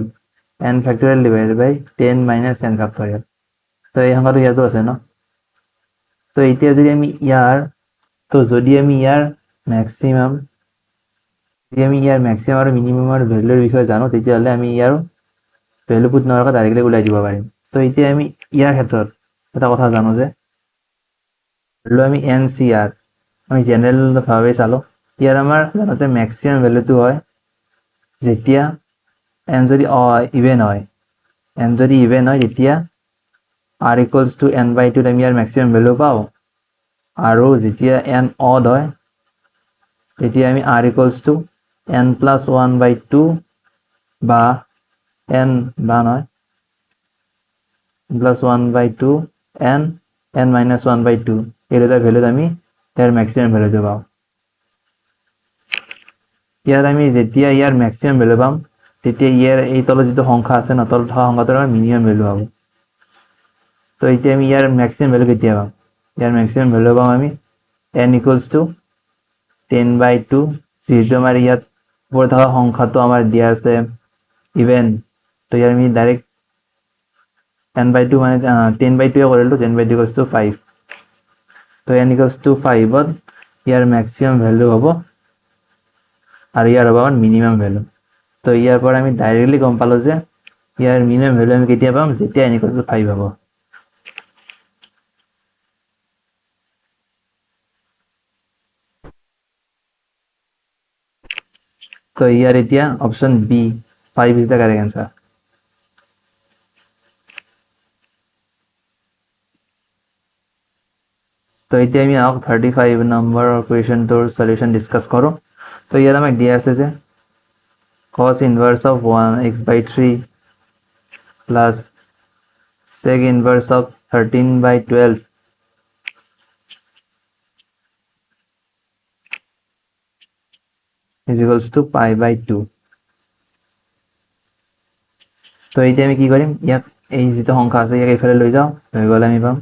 n ফেক্টৰিয়েল ডিভাইডেড বাই 10 মাইনাছ n ফেক্টৰিয়েল। তো এই সংখ্যাটো ইয়াতো আছে ন। তো এতিয়া যদি আমি ইয়াৰ মেক্সিমাম আৰু মিনিমামৰ ভ্যালুৰ বিষয়ে জানো, তেতিয়াহ'লে আমি ইয়াৰ ভ্যালু পুট নকৰাকৈ ডাইৰেক্টলি ওলাই দিব পাৰিম। তো এতিয়া আমি ইয়াৰ ক্ষেত্ৰত এটা কথা জানো যে ধৰি লওঁ আমি NCR আমি জেনেৰেলভাৱে চালোঁ, ইয়াৰ আমাৰ জানো যে মেক্সিমাম ভ্যালুটো হয় যেতিয়া n যদি ইভেন হয়, তেতিয়া r ইকুৱেলছ টু n বাই 2 আমি ইয়াৰ মেক্সিমাম ভ্যালু পাওঁ, আৰু যেতিয়া n অড হয় তেতিয়া আমি r equals to n plus 1 বাই 2 বা n প্লাছ 1 বাই 2 n মাইনাছ 1 বাই 2 এই দুটা ভ্যালুত আমি ইয়াৰ মেক্সিমাম ভ্যালুটো পাওঁ। ইয়াত আমি যেতিয়া ইয়াৰ মেক্সিমাম ভ্যালু পাম, তেতিয়া ইয়াৰ এই তলত যিটো সংখ্যা আছে ন, তলত থকা সংখ্যাটোৰ আমাৰ মিনিমাম ভ্যালু হ'ব। তো এতিয়া আমি ইয়াৰ মেক্সিমাম ভ্যালু কেতিয়া পাম? ইয়াৰ মেক্সিমাম ভ্যালু পাম আমি n ইকুৱেলছ টু 10 বাই 2, যিহেতু আমাৰ ইয়াত ওপৰত থকা সংখ্যাটো আমাৰ দিয়া আছে ইভেন, তো ইয়াৰ আমি ডাইৰেক্ট n বাই 2 মানে 10 বাই 2 কৰিলোঁ, 10 বাই 2 ইকুৱেলছ টু 5। তো n ইকুৱেলছ টু 5ত ইয়াৰ মেক্সিমাম ভ্যালু হ'ব আৰু ইয়াৰ হ'ব আমাৰ মিনিমাম ভ্যালু। তো ইয়াৰ পৰা আমি ডাইৰেক্টলি গম পালোঁ যে ইয়াৰ মিনিমাম ভ্যালু আমি কেতিয়া পাম? যেতিয়া n ইকুৱেলছ টু 5 হ'ব। তো ইয়াৰ এতিয়া option B 5 is the correct answer. তো এতিয়া আমি আহক 35 নম্বৰৰ কুৱেশ্যনটোৰ সলিউশন ডিসকাস কৰোঁ। তো ইয়াত আমাক দিয়া আছে যে cos inverse of 1x/3 plus sec inverse of 13/12 is equals to pi/2. তো এতিয়া আমি কি কৰিম, ইয়াক এই যিটো সংখ্যা আছে ইয়াক এইফালে লৈ যাওঁ, লৈ গ'লে আমি পাম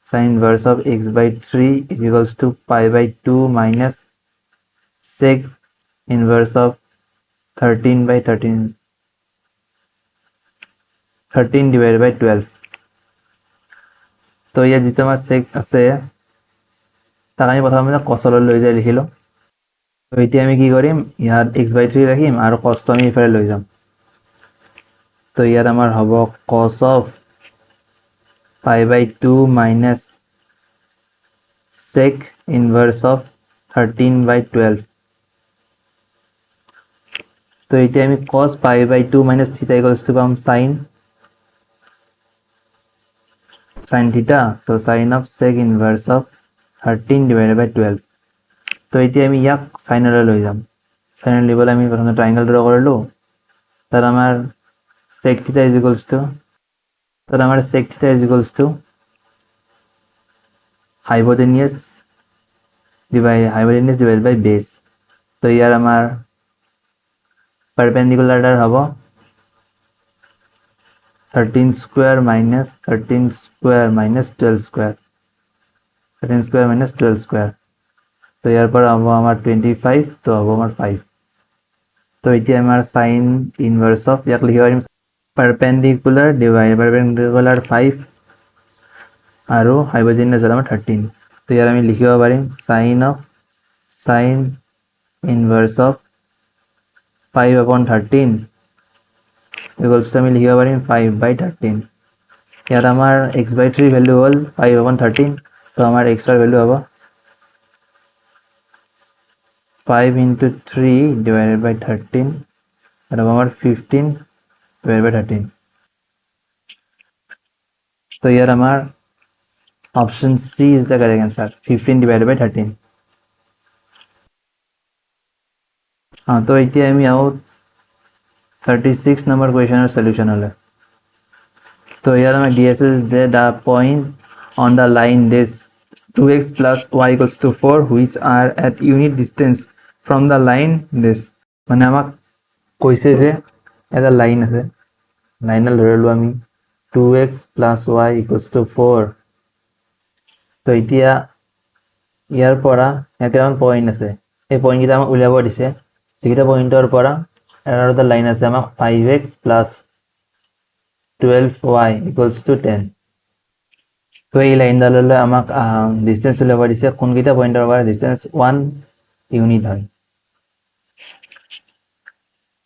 sin inverse of x/3 is equals to pi/2 minus sec inverse of 13 divided by 12. তো ইয়াত যিটো আমাৰ sec আছে তাক আমি প্ৰথমতে cosলৈ লৈ যাই লিখিলোঁ। তো এতিয়া আমি কি কৰিম, ইয়াত x/3 ৰাখিম আৰু cosটো আমি এইফালে লৈ যাম। তো ইয়াত আমাৰ হ'ব cos of pi/2 minus sec inverse of 13/12. তো এতিয়া আমি cos pi/2 minus theta equals to পাম sin theta, তো sin of sec inverse of 13 divided by 12. তো এতিয়া আমি ইয়াক সাইনলৈ লৈ যাম। সাইনলৈ লিবলৈ আমি প্ৰথমে ট্ৰায়াঙ্গল ড্ৰ কৰিলোঁ। তাত আমাৰ sec theta is equals to hypotenuse divided by base. তো ইয়াৰ আমাৰ perpendicular ডাৰ হ'ব 13 square minus 12 square. তো ইয়াৰ পৰা হ'ব আমাৰ 25, তো হ'ব আমাৰ 5। তো এতিয়া আমাৰ sin inverse of ইয়াক লিখিব পাৰিম perpendicular 5 আৰু hypotenuse হ'ল আমাৰ 13। তো ইয়াৰ আমি লিখিব পাৰিম sin inverse of 5/13 equals to আমি লিখিব পাৰিম 5/13। ইয়াত আমাৰ x/3 ভ্যালু হ'ল 5/13, তো আমাৰ x ৰ ভ্যালু হ'ব 5 into 3 divided by 13, আৰু আমাৰ 15 divided by 13। তো ইয়াত আমাৰ option C is the correct answer, 15 divided by 13. তো এতিয়া আমি আহো 36 নম্বৰ কুৱেশ্যনৰ সলিউশন হলে। তো ইয়াত আমাৰ দিয়া আছে যে the point on the line this 2x plus y equals to 4 which are at unit distance from the line this, মানে আমাক কৈছে যে এটা লাইন আছে, লাইনডাল ধৰিলো আমি 2x plus y equals to 4। তো এতিয়া ইয়াৰ পৰা কেইটামান পইণ্ট আছে, এই পইণ্টকেইটা আমাক উলিয়াব দিছে, যিকেইটা পইণ্টৰ পৰা আৰু এটা লাইন আছে আমাক 5x plus 12y equals to 10। তো এই লাইনডাললৈ আমাক ডিস্টেন্স উলিয়াব দিছে, কোনকেইটা পইণ্টৰ পৰা ডিস্টেন্স 1 ইউনিট হয়।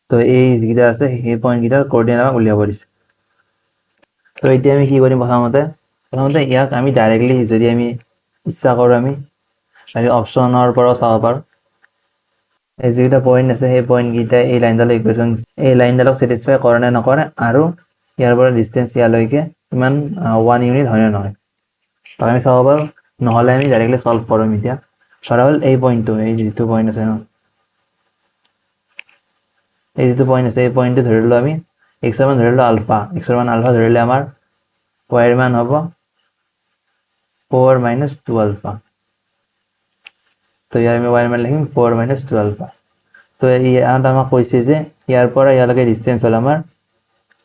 তো এই যিকেইটা আছে সেই পইণ্টকেইটাৰ কোঅৰ্ডিনেট আমাক উলিয়াব দিছে। তো এতিয়া আমি কি কৰিম, প্ৰথমতে ইয়াক আমি ডাইৰেক্টলি যদি আমি ইচ্ছা কৰোঁ আমি অপশ্যনৰ পৰা চাব পাৰোঁ। এই যিকেইটা পইণ্ট আছে সেই পইণ্টকেইটা এই লাইনডালক ছেটিছফাই কৰে নে নকৰে, আৰু ইয়াৰ পৰা ডিস্টেন্স ইয়ালৈকে ইমান 1 ইউনিট হয় নে নহয়, তাক আমি চাব পাৰোঁ। নহ'লে আমি ডাইৰেক্টলি সলভ কৰিম। এতিয়া ধৰা হ'ল এই পইণ্টটো, এই যিটো পইণ্ট আছে ন, এই যিটো পইণ্ট আছে এই পইণ্টটো ধৰিলোঁ আমি x ৰ মান ধৰিলোঁ আলফা, ধৰিলে আমাৰ y ৰ মান হ'ব 4 minus 2 alpha। তো ইয়াৰ আমি y ৰ মান লিখিম 4 minus 2 alpha। তো ইয়াত আমাক কৈছে যে ইয়াৰ পৰা ইয়ালৈকে ডিস্টেন্স হ'ল আমাৰ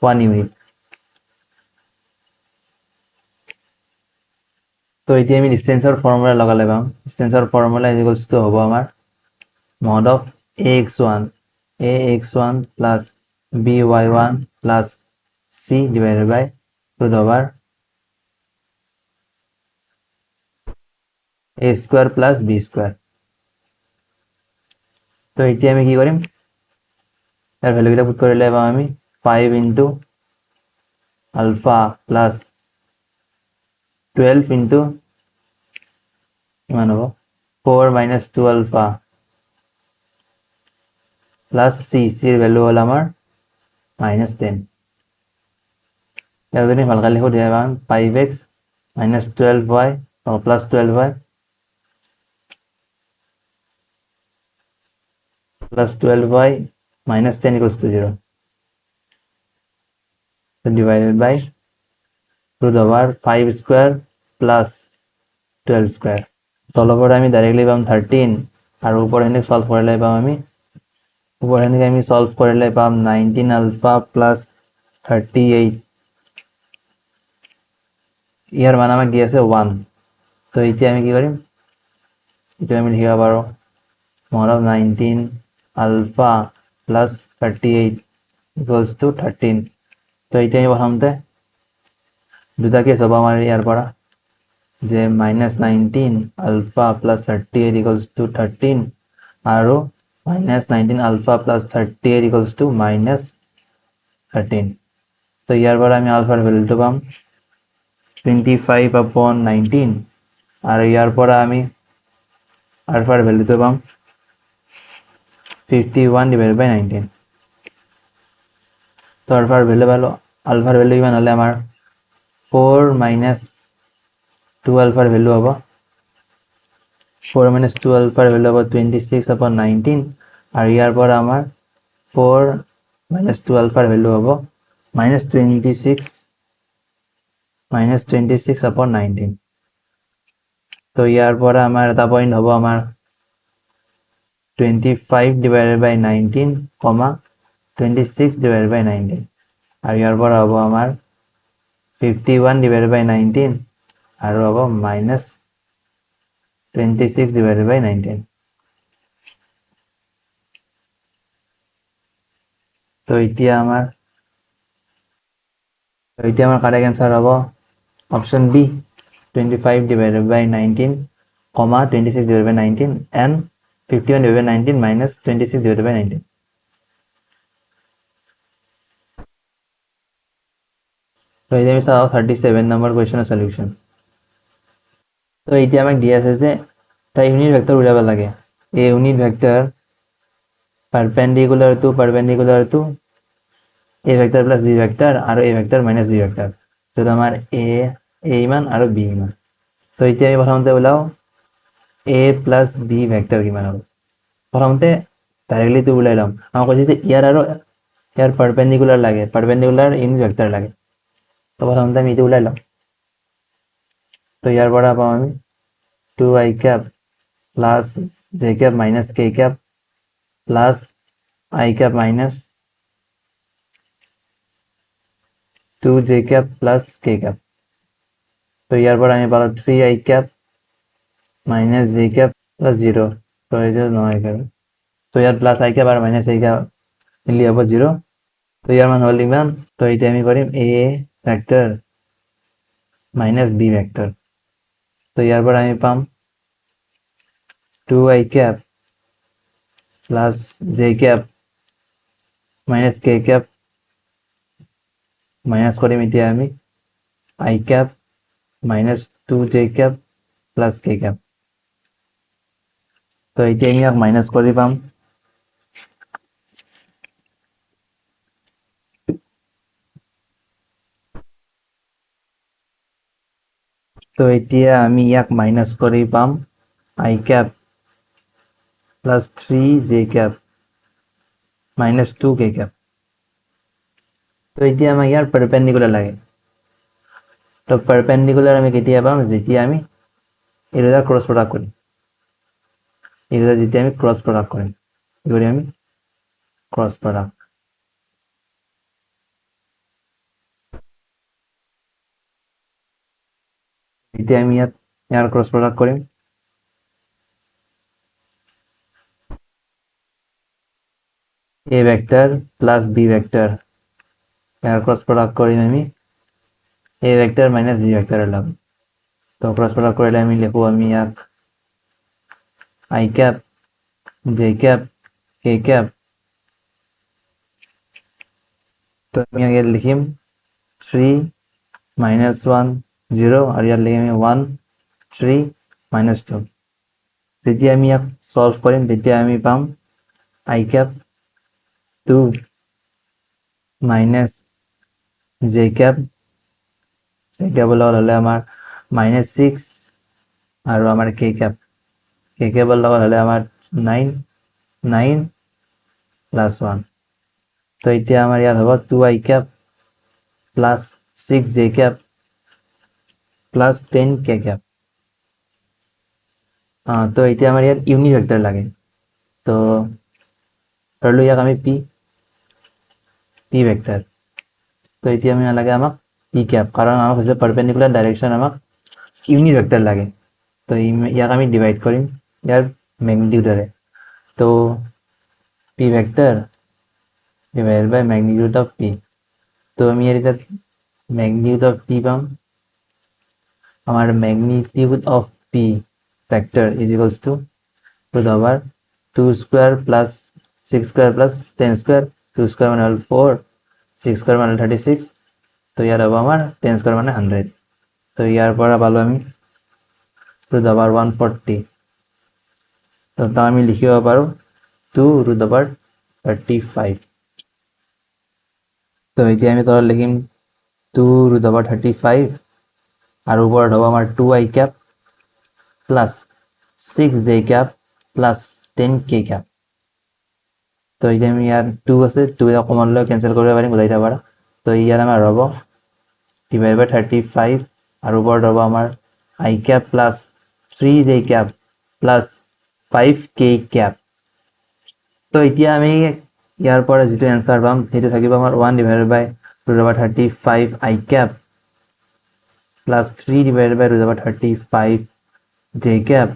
1 ইউনিট। তো এতিয়া আমি ডিস্টেন্সৰ ফৰ্মুলা লগালে পাম। ডিস্টেন্সৰ ফৰ্মুলা ইজ ইকুৱেলছ টু হ'ব আমাৰ mod of ax1 plus by1 plus c divided by root over a square plus b square। তো এতিয়া আমি কি কৰিম, ইয়াৰ ভ্যালুকেইটা পুট কৰিলে পাম আমি 5 into alpha plus 12 into কিমান হ'ব 4 minus 2 alpha plus c, c ৰ ভ্যালু হ'ল আমাৰ -10 ইয়াক যদি ভালকৈ লিখোঁ তেতিয়া পাম 5x - 12y plus 12y plus 12y minus 10 equals to 0. So divided by root over 5 square plus 12 square. তলৰপৰা আমি ডাইৰেক্টলি পাম 13 আৰু ওপৰখিনি সলভ কৰিলে পাম আমি সলভ কৰিলে পাম 19 alpha plus 38 ইয়াৰ মান আমাক দি আছে 1 তো এতিয়া আমি কি কৰিম এতিয়া আমি লিখিব পাৰোঁ mod of 19 alpha plus 38 equals to 13 তো এতিয়া আমি প্ৰথমতে দুটা কেছ হ'ব আমাৰ ইয়াৰ পৰা যে -19 alpha plus 38 equals to 13 আৰু -19 alpha plus 38 equals to -13 তো ইয়াৰ পৰা আমি আলফাৰ ভ্যালুটো পাম 25/19 আৰু ইয়াৰ পৰা আমি আলফাৰ ভ্যালুটো পাম 51/19 তো আলফাৰ ভ্যালু ইমান হলে আমাৰ 4 - 2 আলফাৰ ভ্যালু হ'ব 4 - 2 আলফাৰ ভ্যালু হ'ব 26/19 আৰু ইয়াৰ পৰা আমাৰ 4 - 2 আলফাৰ ভ্যালু হ'ব -26/19 তো ইয়াৰ পৰা আমাৰ এটা পইণ্ট হ'ব আমাৰ 25/19, 26/19 আৰু ইয়াৰ পৰা হ'ব আমাৰ 51/19 আৰু হ'ব -26/19 তো এতিয়া আমাৰ কারেক্ট অ্যান্সার হ'ব অপশন বি 25/19, 26/19 and 51/19 minus 26/19 তো এই যে আমি চাও 37 নম্বর কোয়েশ্চনের সলিউশন তো এইটা আমাক দিয়া আছে যে এটা ইউনিট ভেক্টর উলিয়াব লাগে এই unit vector perpendicular to a vector plus b vector আৰু a vector minus b vector তো আমাৰ a ইমান আৰু b ইমান তো এতিয়া আমি প্ৰথমতে ওলাও a plus b vector কিমান হ'ব প্ৰথমতে ডাইৰেক্টলি তো ওলাই লম আমাক কৈছে যে ইয়াৰ আৰু ইয়াৰ perpendicular লাগে perpendicular ইউনিট ভেক্টৰ লাগে তো প্ৰথমতে আমি এইটো ওলাই লম তো ইয়াৰ পৰা পাম আমি 2i cap plus j cap minus k cap plus I cap minus 2j cap plus k cap তো ইয়াৰ পৰা আমি পালো 3i cap minus j cap plus 0 তো এইটো নহয় একেবাৰে তো ইয়াত প্লাস i cap আৰু minus i cap মিলি হ'ব 0 তো ইয়াৰ মান হ'ল ইমান তো এতিয়া আমি কৰিম a vector minus b vector তো ইয়াৰ পৰা আমি পাম 2i cap plus j cap minus k cap minus কৰিম এতিয়া আমি i cap minus 2j cap plus k cap তো এতিয়া আমি ইয়াক মাইনাস কৰি পাম তো এতিয়া আমি ইয়াক মাইনাস কৰি পাম i cap plus 3j cap minus 2k cap তো এতিয়া আমাক ইয়াৰ পারপেন্ডিকুলার লাগে তো পারপেন্ডিকুলার আমি কেতিয়া পাম যেতিয়া আমি এই দুটা ক্রস প্রোডাক্ট করি এই দুটা যেতিয়া আমি ক্রস প্রোডাক্ট করি কি করি আমি ক্রস প্রোডাক্ট এতিয়া আমি ইয়াৰ ক্ৰস প্ৰোডাক্ট কৰিম a vector plus b vector year cross product কৰিম আমি a ভেক্টৰ মাইনাস b ভেক্টৰেৰ লাভ তো ক্ৰস প্ৰোডাক্ট কৰিলে আমি লিখো আমি ইয়াক i cap j cap k cap তো আমি ইয়াত লিখিম 3 minus 1 0 আৰু ইয়াত লিখিম 1 3 minus 2 যেতিয়া আমি ইয়াক সলভ কৰিম তেতিয়া আমি পাম i cap 2 minus j cap লগত হ'লে আমাৰ -6 আৰু আমাৰ কে কেপৰ লগত হ'লে আমাৰ 9 প্লাছ 1। তো এতিয়া আমাৰ ইয়াত হ'ব 2i cap plus 6j cap plus 10k cap. তো এতিয়া আমাৰ ইয়াত ইউনিট ভেক্টৰ লাগে। তো ধৰিলোঁ ইয়াক আমি পি ভেক্টৰ। তো এতিয়া আমি নালাগে আমাক পি কেপ, কাৰণ আমাক হৈছে পাৰপেণ্ডিকুলাৰ ডাইৰেকশ্যন, আমাক ইউনিট ভেক্টৰ লাগে। তো ইয়াক আমি ডিভাইড কৰিম ইয়াৰ মেগনিটিউডৰে। তো P vector divide by magnitude of P. তো আমি ইয়াৰ এতিয়া ম্যাগনিটিউড অফ পি পাম। আমার magnitude of P vector is equals to √2 square plus 6 square plus 10 square. 2 square মানে হল 4, 6 স্কোয়ার মানে 36। তো ইয়ার হব আমার 10 স্কোয়ার মানে 100। তো ইয়ার পৰা পালো আমি √140। তো তা আমি লিখিব পাৰো 2√35। তো এতিয়া আমি তলত লিখিম 2√35 আৰু ওপৰত হ'ব আমাৰ 2i cap plus 6j cap plus 10k cap. তো এতিয়া আমি ইয়াৰ 2 আছে, 2 কমন লৈ কেনচেল কৰিব পাৰিম গোটেইটা পৰা। তো ইয়াৰ আমাৰ হ'ব ডিভাইড বাই 35 আৰু ওপৰত হ'ব আমাৰ i cap plus 3j cap plus 5k cap. তো এতিয়া আমি ইয়াৰ পৰা যিটো এনসাৰ পাম সেইটো থাকিব আমাৰ 1 divide by √35 i cap plus 3 divide by √35 j cap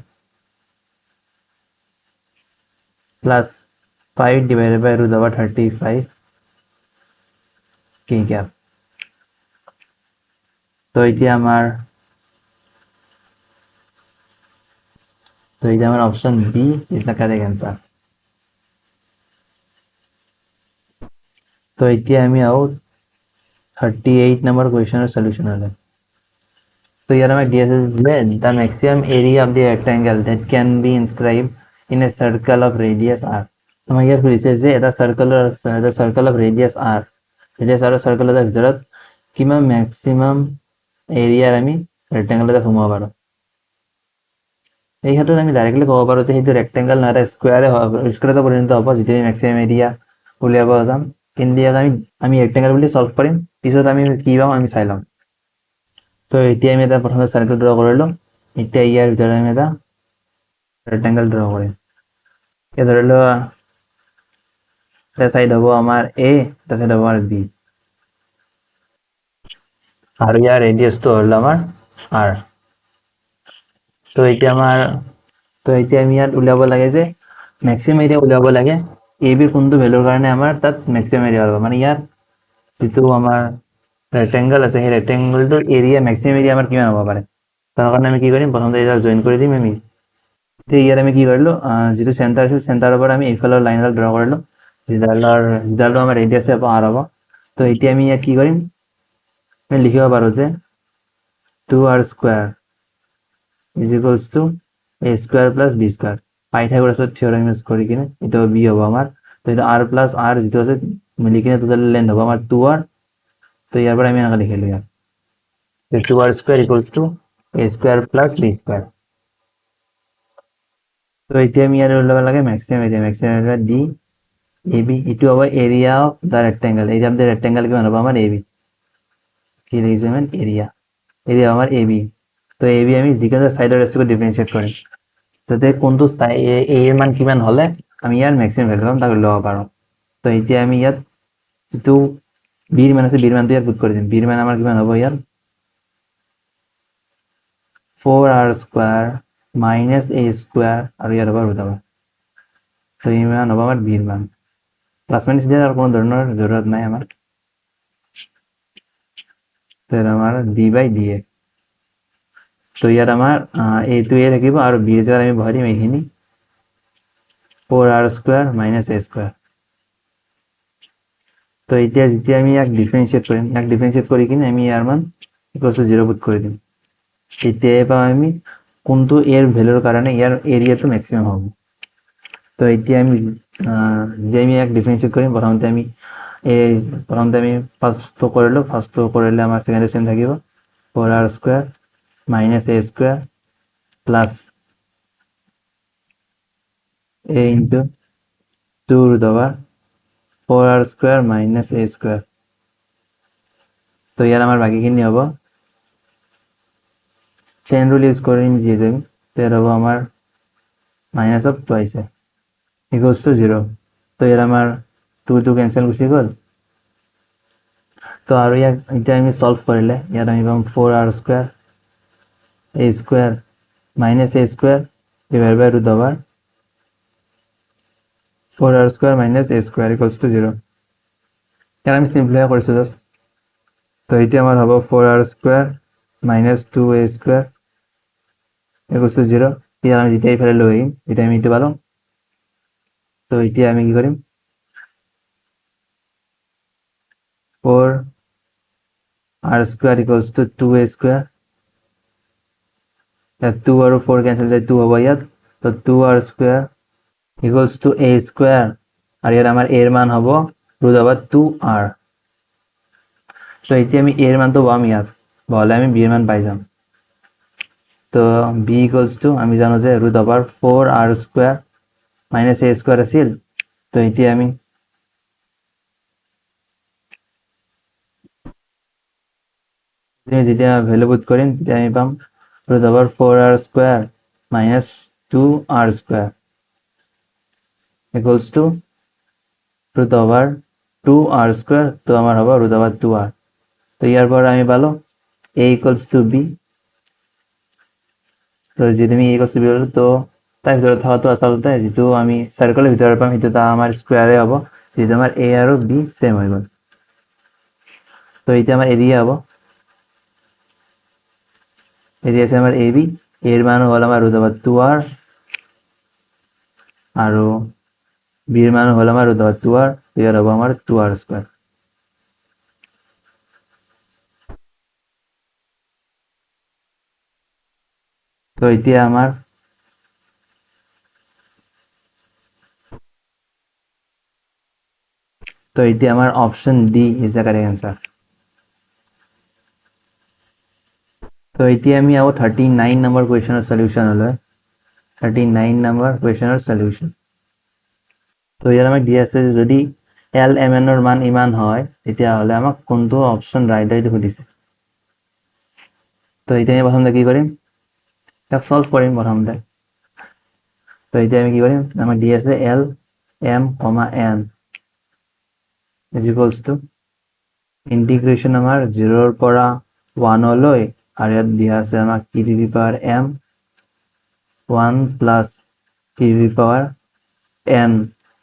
plus 5 divided by √35 k cap। তো এতিয়া আমাৰ option B is the correct answer. তো এতিয়া আমি আও 38 নম্বৰ কুৱেশ্যনৰ সলিউশন হলে। তো ইয়াৰ আমাৰ দিয়া আছে the maximum area of the rectangle that can be inscribed in a circle of radius r। আমাক ইয়াত সুধিছে যে এটা circle of ৰেডিয়াস r, ৰেডিয়াস r circle এটাৰ ভিতৰত কিমান ম্যাক্সিমাম এৰিয়াৰ আমি ৰেক্টেংগল এটা সোমাব পাৰো। এই ক্ষেত্ৰত আমি ডাইৰেক্টলি ক'ব পাৰো যে সেইটো ৰেক্টেংগল নহয়, এটা স্কোয়াৰে স্কোয়াৰতে পৰিণত হ'ব যেতিয়া আমি ম্যাক্সিমাম এৰিয়া উলিয়াব যাম। কিন্তু ইয়াত আমি ৰেক্টেংগল বুলি সলভ কৰিম, পিছত আমি কি পাম আমি চাই লম। তো এতিয়া আমি এটা প্ৰথমে সাৰ্কেল ড্ৰ কৰিলো। এতিয়া ইয়াৰ ভিতৰত আমি এটা ৰেক্টেংগল ড্ৰ কৰিম। এতিয়া ধৰিলো এটা সাইড হ'ব আমাৰ a, এটা সাইড হ'ব আমাৰ b, আৰু ইয়াৰ ৰেডিয়াসটো হ'ল আমাৰ r। তো এতিয়া আমি ইয়াত উলিয়াব লাগে যে ম্যাক্সিমাম এৰিয়া উলিয়াব লাগে a b কোনটো ভ্যালুৰ কাৰণে আমাৰ তাত ম্যাক্সিমাম এৰিয়া হ'ব। মানে ইয়াৰ যিটো আমাৰ ৰেক্টেংগল আছে সেই ৰেক্টেংগলটোৰ এৰিয়া ম্যাক্সিমাম এৰিয়া আমাৰ কিমান হ'ব পাৰে। তাৰ কাৰণে আমি কি কৰিম, প্ৰথমতে এটা জয়েন কৰি দিম আমি। তো ইয়াত আমি কি কৰিলো, যিটো সেন্টাৰ আছিল সেন্টাৰৰ পৰা আমি এইফালৰ লাইন এটা ড্ৰ কৰিলো, যিডালৰ আমাৰ ৰেডিয়াস হ'ব r হ'ব। তো এতিয়া আমি ইয়াত কি কৰিম, আমি লিখিব পাৰো যে 2r square is equals to a square plus b square। পাইথাগোরাসের থিওরেম ইউজ কৰি কিনে এটা b হ'ব আমাৰ। তো এটা r plus r যিটো আছে মিলি কিনে টোটাল লেন্থ হ'ব আমাৰ 2r। তো ইয়াৰ পৰা আমি এনেকৈ লিখিলো ইয়াত 2r square equals to a square plus b square। তো এতিয়া আমি ইয়াত উলিয়াব লাগে ম্যাক্সিমাম এৰিয়া d ab, এইটো হ'ব area of the rectangle. Area of the rectangle কিমান হ'ব আমাৰ ab, কি লিখিছো আমি এৰিয়া আমাৰ ab। তো ab আমি যিকোনো সাইডৰ ৰেশিও ডিফাৰেন্সিয়েট কৰিম, যাতে কোনটো a এৰ মান কিমান হলে আমি ইয়াৰ ম্যাক্সিমাম ভ্যালু পাম তাকে লব পাৰো। তো এতিয়া আমি ইয়াত যিটো b এৰ মান আছে b এৰ মানটো ইয়াত পুট কৰি দিম। b এৰ মান আমাৰ কিমান হ'ব ইয়াত 4r square minus a square আৰু ইয়াত হ'ব √। তো এই মান হ'ব আমাৰ b এৰ মান। প্লাস মাইনাস দিয়াৰ কোনো ধৰণৰ জৰুৰত নাই আমাৰ। তো আমাৰ d বাই dx। তো ইয়াত আমাৰ এইটো এ থাকিব আৰু b এৰ জায়গাত আমি বহাই দিম এইখিনি 4r square minus a square. তো এতিয়া যেতিয়া আমি ইয়াক ডিফাৰেন্সিয়েট কৰি কিনে আমি ইয়াৰ মান ইকুয়ালস টু 0 পুট কৰি দিম। তেতিয়া পাম আমি কোনটো এৰ ভ্যালুৰ কাৰণে ইয়াৰ এৰিয়াটো ম্যাক্সিমাম হ'ব। তো এতিয়া আমি যেতিয়া আমি ইয়াক ডিফাৰেন্সিয়েট কৰিম, প্ৰথমতে আমি এই প্ৰথমতে আমি ফাৰ্ষ্টটো কৰিলোঁ, ফাৰ্ষ্টটো কৰিলে আমাৰ ছেকেণ্ডটো চেম থাকিব 4r square minus a square plus a into 2 root over 4r square minus a square. তো ইয়াৰ আমাৰ বাকীখিনি হ'ব চেইন ৰুল ইউজ কৰিম যিহেতু আমি, তো ইয়াত হ'ব আমাৰ মাইনাছ অফ টুৱাইছে ইকুৱেলছ টু 0। তো ইয়াত আমাৰ 2 কেঞ্চেল গুচি গ'ল। তো আৰু ইয়াক এতিয়া আমি সলভ কৰিলে ইয়াত আমি পাম 4r square a square minus a square divide by root over 4r square minus a square equals to 0। ইয়াত আমি চিম্পলিফাই কৰিছোঁ জাষ্ট। তো এতিয়া আমাৰ হ'ব 4r square minus 2a square equals to 0। ইয়াত আমি যেতিয়া এইফালে লৈ আহিম তেতিয়া আমি এইটো পালোঁ। তো এতিয়া আমি কি কৰিম 4r square equals two 2a square, ইয়াত 2 আৰু 4 কেঞ্চেল যায় 2 হ'ব ইয়াত, তো 2r square equals two a square আৰু ইয়াত আমাৰ a ৰ মান হ'ব ৰুট অভাৰ 2r। তো এতিয়া আমি a ৰ মানটো পাম, ইয়াত বহালে আমি b ৰ মান পাই যাম। তো b ইকুৱেলছ টু আমি জানো যে root over 4r square minus a square আছিল। তো এতিয়া আমি যেতিয়া ভেলু পুট কৰিম তেতিয়া আমি পাম root over 4r square minus 2r square equals two root over 2r square. তো আমাৰ হ'ব ৰুট অভাৰ 2r। তো ইয়াৰ পৰা আমি পালোঁ a ইকুৱেলছ টু b। তো যদি আমি a ইকুৱেলছ টু b পালোঁ, তো তাৰ ভিতৰত থকাটো আচলতে যিটো আমি চাৰ্কলৰ ভিতৰত পাম সেইটো আমাৰ স্কুৱেৰে হ'ব, যিহেতু আমাৰ a আৰু b ছেম হৈ গ'ল। তো এতিয়া আমাৰ এৰিয়া হ'ব, এৰিয়া আছে আমাৰ a b, a ৰ মান হ'ল আমাৰ ৰুট অভাৰ 2r আৰু b ৰ মান হ'ল আমাৰ ৰুট অভাৰ 2r। ইয়াৰ হ'ব আমাৰ 2r স্কুৱেৰ। তো এতিয়া আমাৰ option D is the correct answer. তো এতিয়া আমি আহো 39 নম্বৰ কুৱেশ্যনৰ সলিউশ্যনলৈ। 39 নম্বৰ কুৱেশ্যনৰ সলিউশ্যন। তো ইয়াত আমাক দিয়া আছে যদি এল এম এনৰ মান ইমান হয় তেতিয়াহ'লে আমাক কোনটো অপশ্যন ৰাইট হয় এইটো সুধিছে। তো এতিয়া আমি প্ৰথমতে কি কৰিম, ইয়াক সলভ কৰিম প্ৰথমতে। তো এতিয়া আমি কি কৰিম, আমাক দিয়া আছে L M comma N is equals to integration আমাৰ 0ৰ পৰা 1লৈ আৰু ইয়াত দিয়া আছে আমাক t to the power m 1 plus t to the power n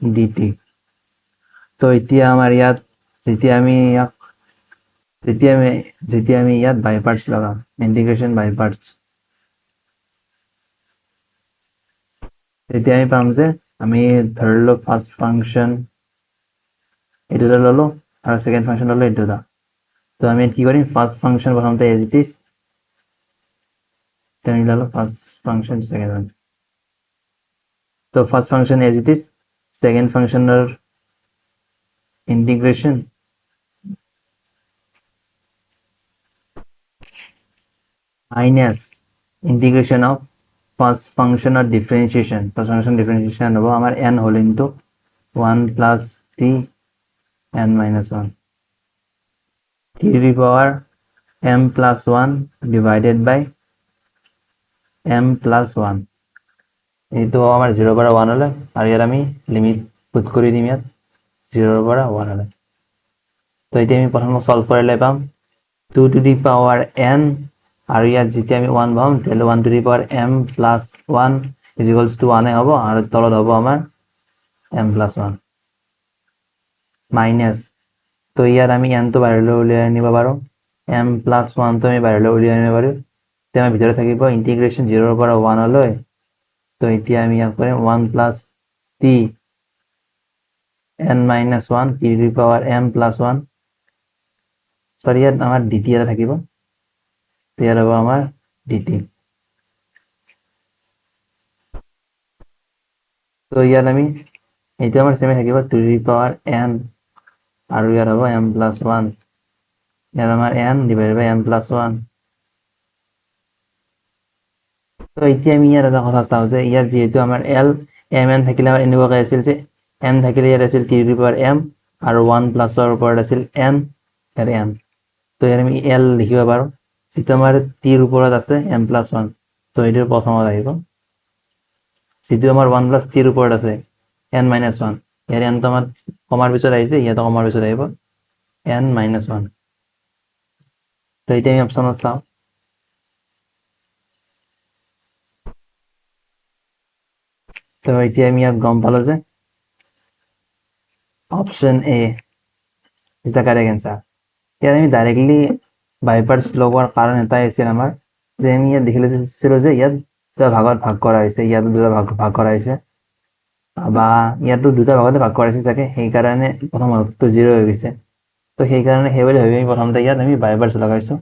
dt। তো এতিয়া আমাৰ ইয়াত যেতিয়া আমি ইয়াত বাই পাৰ্টছ লগাম, ইণ্টিগ্ৰেশ্যন বাই পাৰ্টছ, তেতিয়া আমি পাম যে আমি ধৰি লওক ফাৰ্ষ্ট ফাংচন এইটোতে ল'লোঁ আৰু ছেকেণ্ড ফাংচন ল'লোঁ এইটোটা। তো আমি কি কৰিম ফাৰ্ষ্ট ফাংচন প্ৰথমতে এজ ইট ইজ, আমি ল'লোঁ ফাৰ্ষ্ট ফাংচন ছেকেণ্ড ফাংচন। তো first function as it is, second ফাংচনৰ integration minus integration of first ফাংচনৰ ডিফাৰেঞ্চিয়েশ্যন। ফাৰ্ষ্ট ফাংচন ডিফাৰেঞ্চিয়েশ্যন হ'ব আমাৰ n whole into 1 plus t n minus 1 t to the power m plus 1 divided by m plus 1। এইটো আমাৰ 0ৰ পৰা 1লৈ আৰু ইয়াত আমি লিমিট পুট কৰি দিম ইয়াত 0ৰ পৰা 1লৈ। তো এতিয়া আমি প্ৰথমে সলভ কৰিলে পাম 2 টু দি পাৱাৰ n আৰু ইয়াত যেতিয়া আমি 1 পাম তেতিয়াহ'লে 1 two the power m plus 1 is equals to 1 হ'ব আৰু তলত হ'ব আমাৰ m প্লাছ 1 মাইনাছ। তো ইয়াত আমি nটো বাহিৰলৈ উলিয়াই আনিব পাৰোঁ, m প্লাছ 1টো আমি বাহিৰলৈ উলিয়াই আনিব পাৰোঁ। তেতিয়া আমাৰ ভিতৰত থাকিব ইণ্টিগ্ৰেশ্যন 0ৰ পৰা 1লৈ। তো এতিয়া আমি ইয়াক কৰিম 1 plus t n minus 1 T to the power m plus 1, চৰি ইয়াত আমাৰ dt এটা থাকিব, ইয়াত হ'ব আমাৰ dt। তো ইয়াত আমি এইটো আমাৰ ছেমে থাকিব 2 টু দি পাৱাৰ n আৰু ইয়াত হ'ব m+1, ইয়াত আমাৰ n ডিভাইডেড বাই m+1। তো এতিয়া আমি ইয়াত এটা কথা চাওঁ যে ইয়াত যিহেতু আমাৰ mn থাকিলে আমাৰ এনেকুৱাকৈ আছিল যে m থাকিলে ইয়াত আছিল t⁻m আৰু 1+ৰ ওপৰত আছিল n, ইয়াত n। তো ইয়াত আমি l লিখিব পাৰোঁ, যিটো আমাৰ টিৰ ওপৰত আছে m+1, তো এইটোৰ প্ৰথমত আহিব। যিটো আমাৰ 1 + টিৰ ওপৰত আছে n-1, ইয়াৰ nটো আমাৰ কমাৰ পিছত আহিছে, ইয়াতো কমাৰ পিছত আহিব n-1। তো এতিয়া আমি অপশ্যনত চাওঁ। তো এতিয়া আমি ইয়াত গম পালোঁ যে option A is the correct answer. ইয়াত আমি ডাইৰেক্টলি বাই পাৰ্টছ লগোৱাৰ কাৰণ এটাই আছিল আমাৰ, যে আমি ইয়াত দেখি লৈছিলোঁ যে ইয়াত দুটা ভাগত ভাগ কৰা হৈছে, ইয়াতো দুটা ভাগ কৰা হৈছে, বা ইয়াতো দুটা ভাগতে ভাগ কৰাইছে চাগে, সেইকাৰণে প্ৰথম ভাগটো 0 হৈ গৈছে। তো সেইকাৰণে সেইবুলি ভাবি আমি প্ৰথমতে ইয়াত আমি বাই পাৰ্টছ লগাইছোঁ।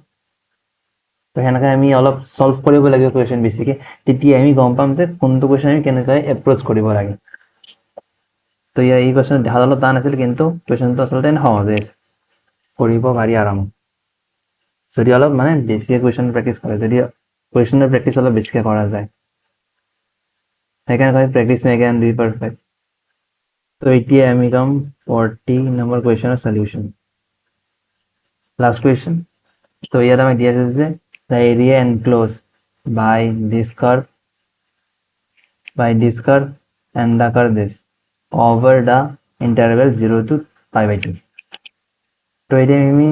তো সেনেকৈ আমি অলপ চল্ভ কৰিব লাগিব কুৱেশ্যন বেছিকৈ, তেতিয়া আমি গম পাম যে কোনটো কুৱেশ্যন আমি কেনেকৈ এপ্ৰ'চ কৰিব লাগে। তো ইয়াৰ এই কুৱেশ্যন দেখাত অলপ টান আছিল, কিন্তু কুৱেশ্যনটো আচলতে সহজে আছে, কৰিব পাৰি আৰামত, যদি অলপ মানে বেছিকৈ কুৱেশ্যন প্ৰেক্টিছ কৰে, যদি কুৱেশ্যনৰ প্ৰেক্টিছ অলপ বেছিকৈ কৰা যায়। সেইকাৰণে practice make and be perfect. তো এতিয়া আমি কম 40 নম্বৰ কুৱেশ্যনৰ সলিউশ্যন। Last question. তো ইয়াত আমাক দিয়া আছে যে the area enclosed by this curve and the curve this over the interval 0 to π/2. তো এতিয়া আমি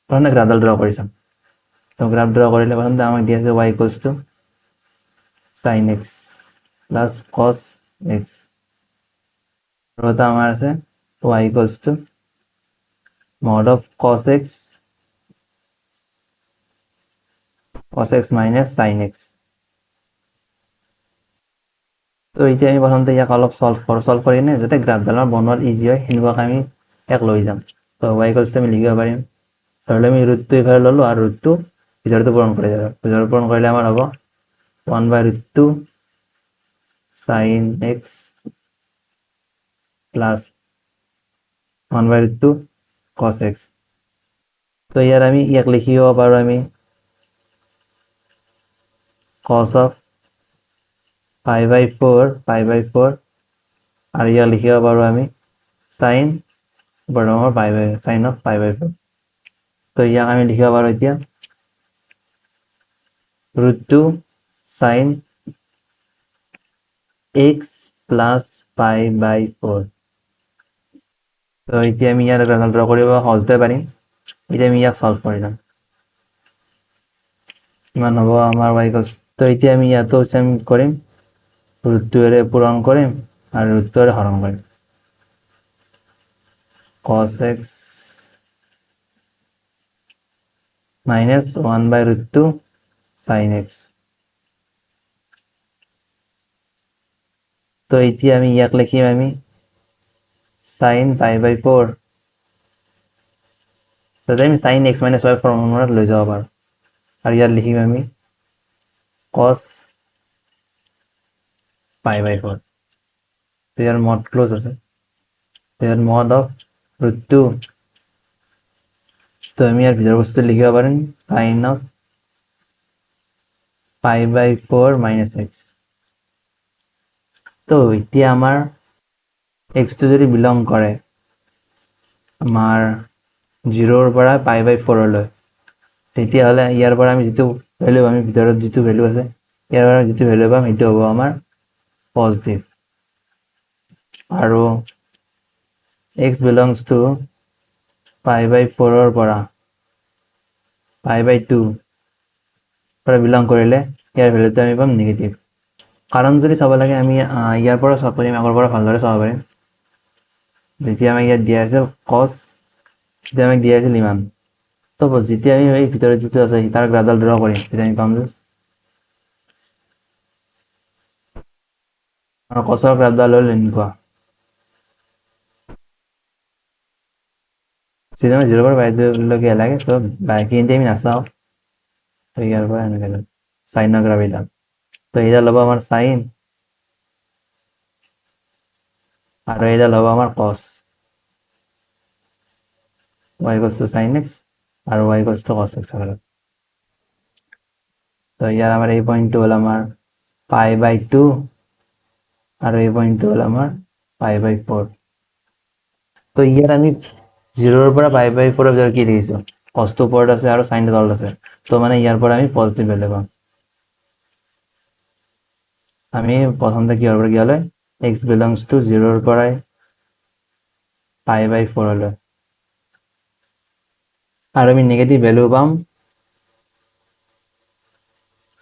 প্ৰথমে গ্ৰাফডাল ড্ৰ কৰি চাম। তো গ্ৰাফ ড্ৰ কৰিলে প্ৰথমতে আমাক দিয়া আছে y = sin x plus cos x, আৰু এটা আমাৰ আছে y = mod of cos x minus sin x। তো এতিয়া আমি প্ৰথমতে ইয়াক অলপ চল্ভ কৰি কিনে যাতে গ্ৰাফডাল বনোৱাত ইজি হয় সেনেকুৱাকৈ আমি ইয়াক লৈ যাম। তো y = আমি লিখিব পাৰিম, ধৰি লওক আমি ৰুটটো ইফালে ল'লোঁ আৰু ৰুটটো ভিতৰটো পূৰণ কৰি যাব। ভিতৰত পূৰণ কৰিলে আমাৰ হ'ব 1/√2 sin x plus 1/√2 cos x। তো ইয়াত আমি ইয়াক লিখিব পাৰোঁ আমি cos of π/4 আৰু ইয়াক লিখিব পাৰোঁ আমি sin বৰ্গমূলৰ sin of π/4। তো ইয়াক আমি লিখিব পাৰোঁ এতিয়া √2 sin x plus π/4। তো এতিয়া আমি ইয়াৰ ৰেজাল্ট ড্ৰ কৰিব সহজতে পাৰিম। এতিয়া আমি ইয়াক চল্ভ কৰি যাম। কিমান হ'ব আমাৰ y = তো এতিয়া আমি ইয়াতো চেম কৰিম, √2ৰে পূৰণ কৰিম আৰু √2ৰে হৰণ কৰিম। cos x minus 1/√2 sin x। তো এতিয়া আমি ইয়াক লিখিম আমি sin π/4, যাতে আমি sin x minus y ফৰ্মুলাত লৈ যাব পাৰোঁ, আৰু ইয়াত লিখিম আমি cos π/4। তো ইয়াৰ মড ক্ল'জ আছে, ইয়াৰ মড অফ √2, তো আমি ইয়াৰ ভিতৰৰ বস্তু লিখিব পাৰিম sin of π/4 minus x। তো এতিয়া আমাৰ xটো যদি বিলং কৰে আমাৰ 0ৰ পৰা π/4লৈ, তেতিয়াহ'লে ইয়াৰ পৰা আমি যিটো ভেলু পাম, ভিতৰত যিটো ভেলু আছে ইয়াৰ পৰা যিটো ভেলু পাম সেইটো হ'ব আমাৰ পজিটিভ, আৰু x belongs to π/4ৰ পৰা π/2 পৰা বিলং কৰিলে ইয়াৰ ভেলুটো আমি পাম নিগেটিভ। কাৰণ যদি চাব লাগে আমি ইয়াৰ পৰা চাব পাৰিম, আগৰ পৰা ভালদৰে চাব পাৰিম। যেতিয়া আমাক ইয়াত দিয়া আছিল cos, যেতিয়া আমাক দিয়া আছিল ইমান, তো যেতিয়া আমি এই ভিতৰত যিটো আছে তাৰ গ্ৰাফডাল ড্ৰ কৰিম, তেতিয়া আমি পাম যে cosৰ গ্ৰাফডাল হ'ল এনেকুৱা। যেতিয়া আমি 0 পৰা π/2লৈকে লাগে, তো বাকীখিনি আমি নাচাওঁ, তো ইয়াৰ পৰা এনেকৈ যাম চাইনৰ গ্ৰাফ এইডাল। তো এইডাল হ'ব আমাৰ চাইন আৰু এইডাল হ'ব আমাৰ cos। y equals to sin x are y equals to cos x হলো। তো ইয়ার আমার এই পয়েন্টটো হলো আমার π/2 আর এই পয়েন্টটো হলো আমার π/4। তো ইয়াৰ আমি 0ৰ পৰা π/4 ভিতৰত কি লিখিছো, cos ওপৰত আছে আৰু sin তলত আছে, তো মানে ইয়াৰ পৰা আমি পজিটিভ ভ্যালু পাম। আমি প্ৰথমতে কিহৰ পৰা কি হলে x belongs to 0ৰ পৰাই π/4 লৈ, আৰু আমি নেগেটিভ ভ্যালু পাম।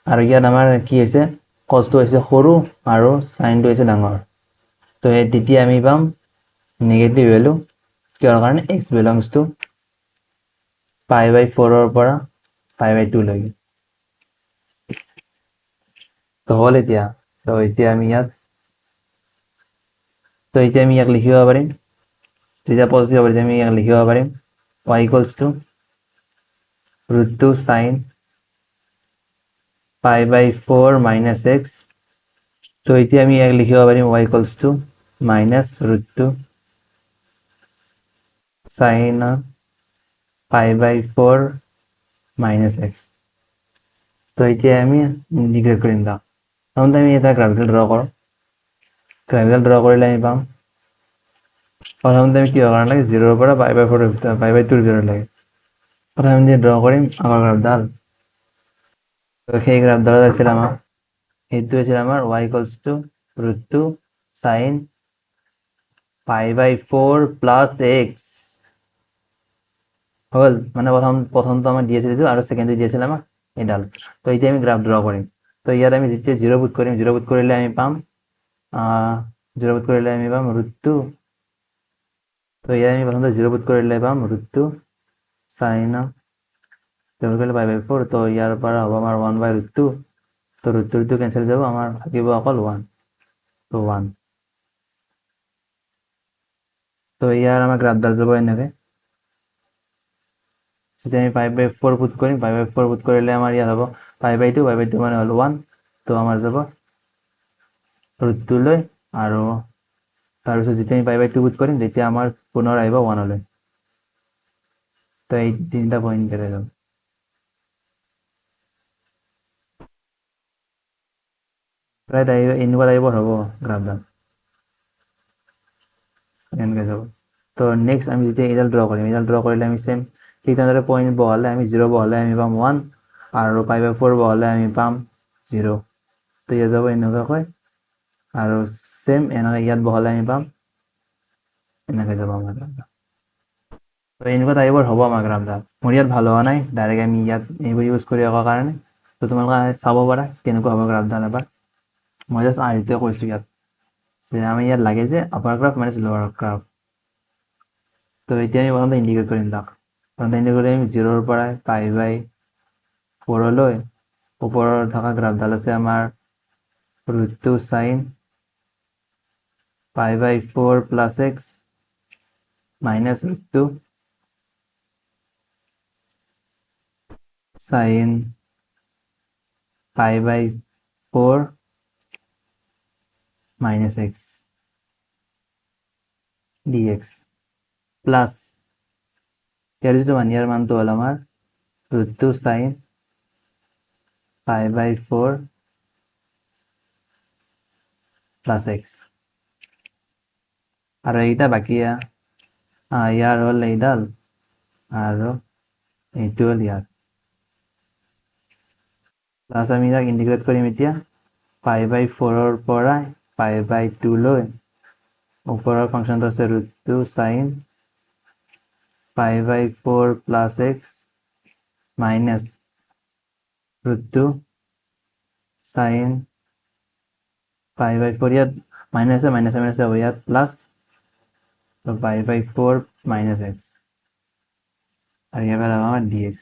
আৰু ইয়াত আমাৰ কি হৈছে, cosটো হৈছে সৰু আৰু সাইনটো হৈছে ডাঙৰ, তো তেতিয়া আমি পাম নেগেটিভ ভ্যালু কিহৰ কাৰণে x belongs to π/4ৰ পৰা π/2 লৈকে। তো হ'ল এতিয়া, তো এতিয়া আমি ইয়াক লিখিব পাৰিম, যেতিয়া পজিটিভ হ'ব তেতিয়া আমি ইয়াক লিখিব পাৰিম y equals to √2 sin π/4 minus x। তো এতিয়া আমি ইয়াক লিখিব পাৰিম y equals to minus √2 sin π/4 minus x। তো এতিয়া আমি ইন্টিগ্রেট কৰিম তাক। প্ৰথমতে আমি এটা গ্ৰাফিকেল ড্ৰ কৰোঁ। গ্ৰাফিকেল ড্ৰ কৰিলে আমি পাম, প্ৰথমতে আমি কি কৰিব লাগে, 0ৰ পৰা π/2 ভিতৰত লাগে। প্ৰথমে আমি ড্ৰ কৰিম আগৰ গ্ৰাফডাল। তো সেই গ্ৰাফডালত আছিল আমাৰ, সেইটো আছিল আমাৰ y equals to √2 sin π/4 plus x হল। মানে প্ৰথমটো আমাৰ দি আছিল এইটো, আৰু সেকেন্ডটো দি আছিল আমাক এইডাল। তো এতিয়া আমি গ্ৰাফ ড্ৰ কৰিম। তো ইয়াত আমি যেতিয়া 0 পুট কৰিম, 0 পুট কৰিলে আমি পাম √2। তো ইয়াত আমি প্ৰথমতে 0 পুট কৰিলে পাম √2 sin π/4। তো ইয়াৰ পৰা হ'ব আমাৰ 1/√2। তো √2 কেনসেল যাব, আমাৰ থাকিব অকল 1। তো 1। তো ইয়াৰ আমাৰ গ্ৰাফডাল যাব এনেকৈ। যেতিয়া আমি π/4 পুট কৰিম, π/4 পুট কৰিলে আমাৰ ইয়াত হ'ব π/2 মানে হ'ল 1। তো আমাৰ যাব √2 লৈ, আৰু তাৰপিছত যেতিয়া আমি π/2 পুট কৰিম তেতিয়া আমাৰ পুনৰ আহিব 1 লৈ। তো এই তিনিটা পইণ্ট কেটে যাব। প্ৰায় এনেকুৱা টাইপৰ হ'ব গ্ৰাফডাল, এনেকৈ যাব। তো নেক্সট আমি যেতিয়া এইডাল ড্ৰ কৰিম, এইডাল ড্ৰ কৰিলে আমি সেম ঠিক তেনেদৰে পইণ্ট বহালে আমি 0 বহালে আমি পাম 1, আৰু π/4 বহালে আমি পাম 0। তো ইয়াত যাব এনেকুৱাকৈ, আৰু সেম এনেকৈ ইয়াত বহালে আমি পাম এনেকৈ যাব আমাৰ গ্ৰাফডাল। তো এনেকুৱা টাইপৰ হ'ব আমাৰ গ্ৰাফডাল। মোৰ ইয়াত ভাল হোৱা নাই, ডাইৰেক্ট আমি ইয়াত এইবোৰ ইউজ কৰি অহাৰ কাৰণে। তো তোমালোকে চাব পাৰা কেনেকুৱা হ'ব গ্ৰাফডাল এবাৰ। মই জাষ্ট আৰ্হিটোৱে কৈছোঁ ইয়াত, যে আমি ইয়াত লাগে যে আপাৰ গ্ৰাফ মাইনাছ লোৱাৰ গ্ৰাফ। তো এতিয়া আমি প্ৰথমতে ইণ্টিগ্ৰেট কৰিম তাক। প্ৰথমতে ইণ্টিগ্ৰেট কৰিম 0ৰ পৰা π/4 লৈ। ওপৰৰ থকা গ্ৰাফডাল আছে আমাৰ √2 sin π/4 plus x minus √2 sin π/4 minus x dx plus ইয়াৰ যিটো ইয়াৰ মানটো হ'ল আমাৰ √2 sin π/4 plus x, আৰু এইটা বাকি ইয়াৰ হ'ল এইডাল, আৰু এইটো হ'ল ইয়াৰ। প্লাস আমি ইয়াক ইন্টিগ্ৰেট কৰিম এতিয়া π/4ৰ পৰা π/2 লৈ। ওপৰৰ ফাংশনটো আছে √2 sin π/4 plus x minus √2 sin π/4, ইয়াত মাইনাছ হ'ব ইয়াত প্লাস, তো π/4 minus x, আৰু ইয়াৰ পৰা আমাৰ dx।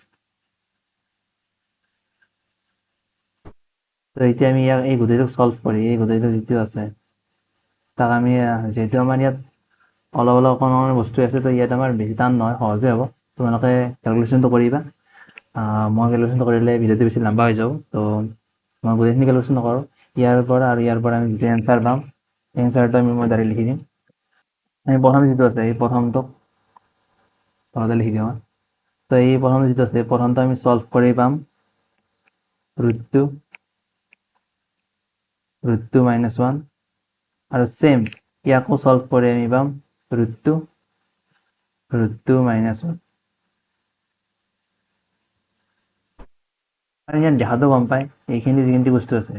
তো এতিয়া আমি ইয়াক এই গোটেইটোক সলভ কৰি, এই গোটেইটো যিটো আছে তাক আমি যেহেতু আমাৰ ইয়াত অলপ অলপ অকণ বস্তু আছে, তো ইয়াত আমাৰ বেছি টান নহয়, সহজে হ'ব। তোমালোকে কেলকুলেশ্যনটো কৰিবা। মই কেলকুলেশ্যনটো কৰিলে ভিডিঅ'টো বেছি লম্বা হৈ যাব, তো মই গোটেইখিনি কেলকুলেশ্যন নকৰোঁ। ইয়াৰ পৰা আৰু ইয়াৰ পৰা আমি যেতিয়া এনচাৰ পাম, এনচাৰটো মই ডাইৰেক্ট লিখি দিম। আমি প্ৰথম যিটো আছে এই প্ৰথমটোক তলতে লিখি দিওঁ তো এই প্ৰথম যিটো আছে প্ৰথমটো আমি সলভ কৰি পাম √2 -1 আৰু সেম ইয়াকো সলভ কৰি আমি পাম √2 -1 আৰু ইয়াত দেখাটো গম পায় এইখিনি যিখিনি বস্তু আছে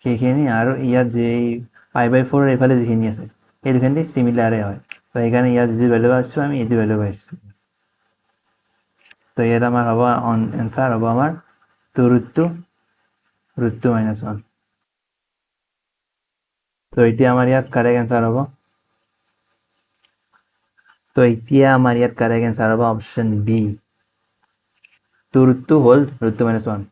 সেইখিনি আৰু ইয়াত যে π/4 এইফালে যিখিনি আছে এই দুখিনি চিমিলাৰে হয় তো সেইকাৰণে ইয়াত যি ভ্যালু পাইছোঁ আমি এইটো ভ্যালু পাইছোঁ তো ইয়াত আমাৰ হ'ব এনসাৰ হ'ব আমাৰ 2 √2 -1 তো এতিয়া আমাৰ ইয়াত কাৰেক্ট এনসাৰ হ'ব অপশ্যন বি 2 √2 হ'ল √2 -1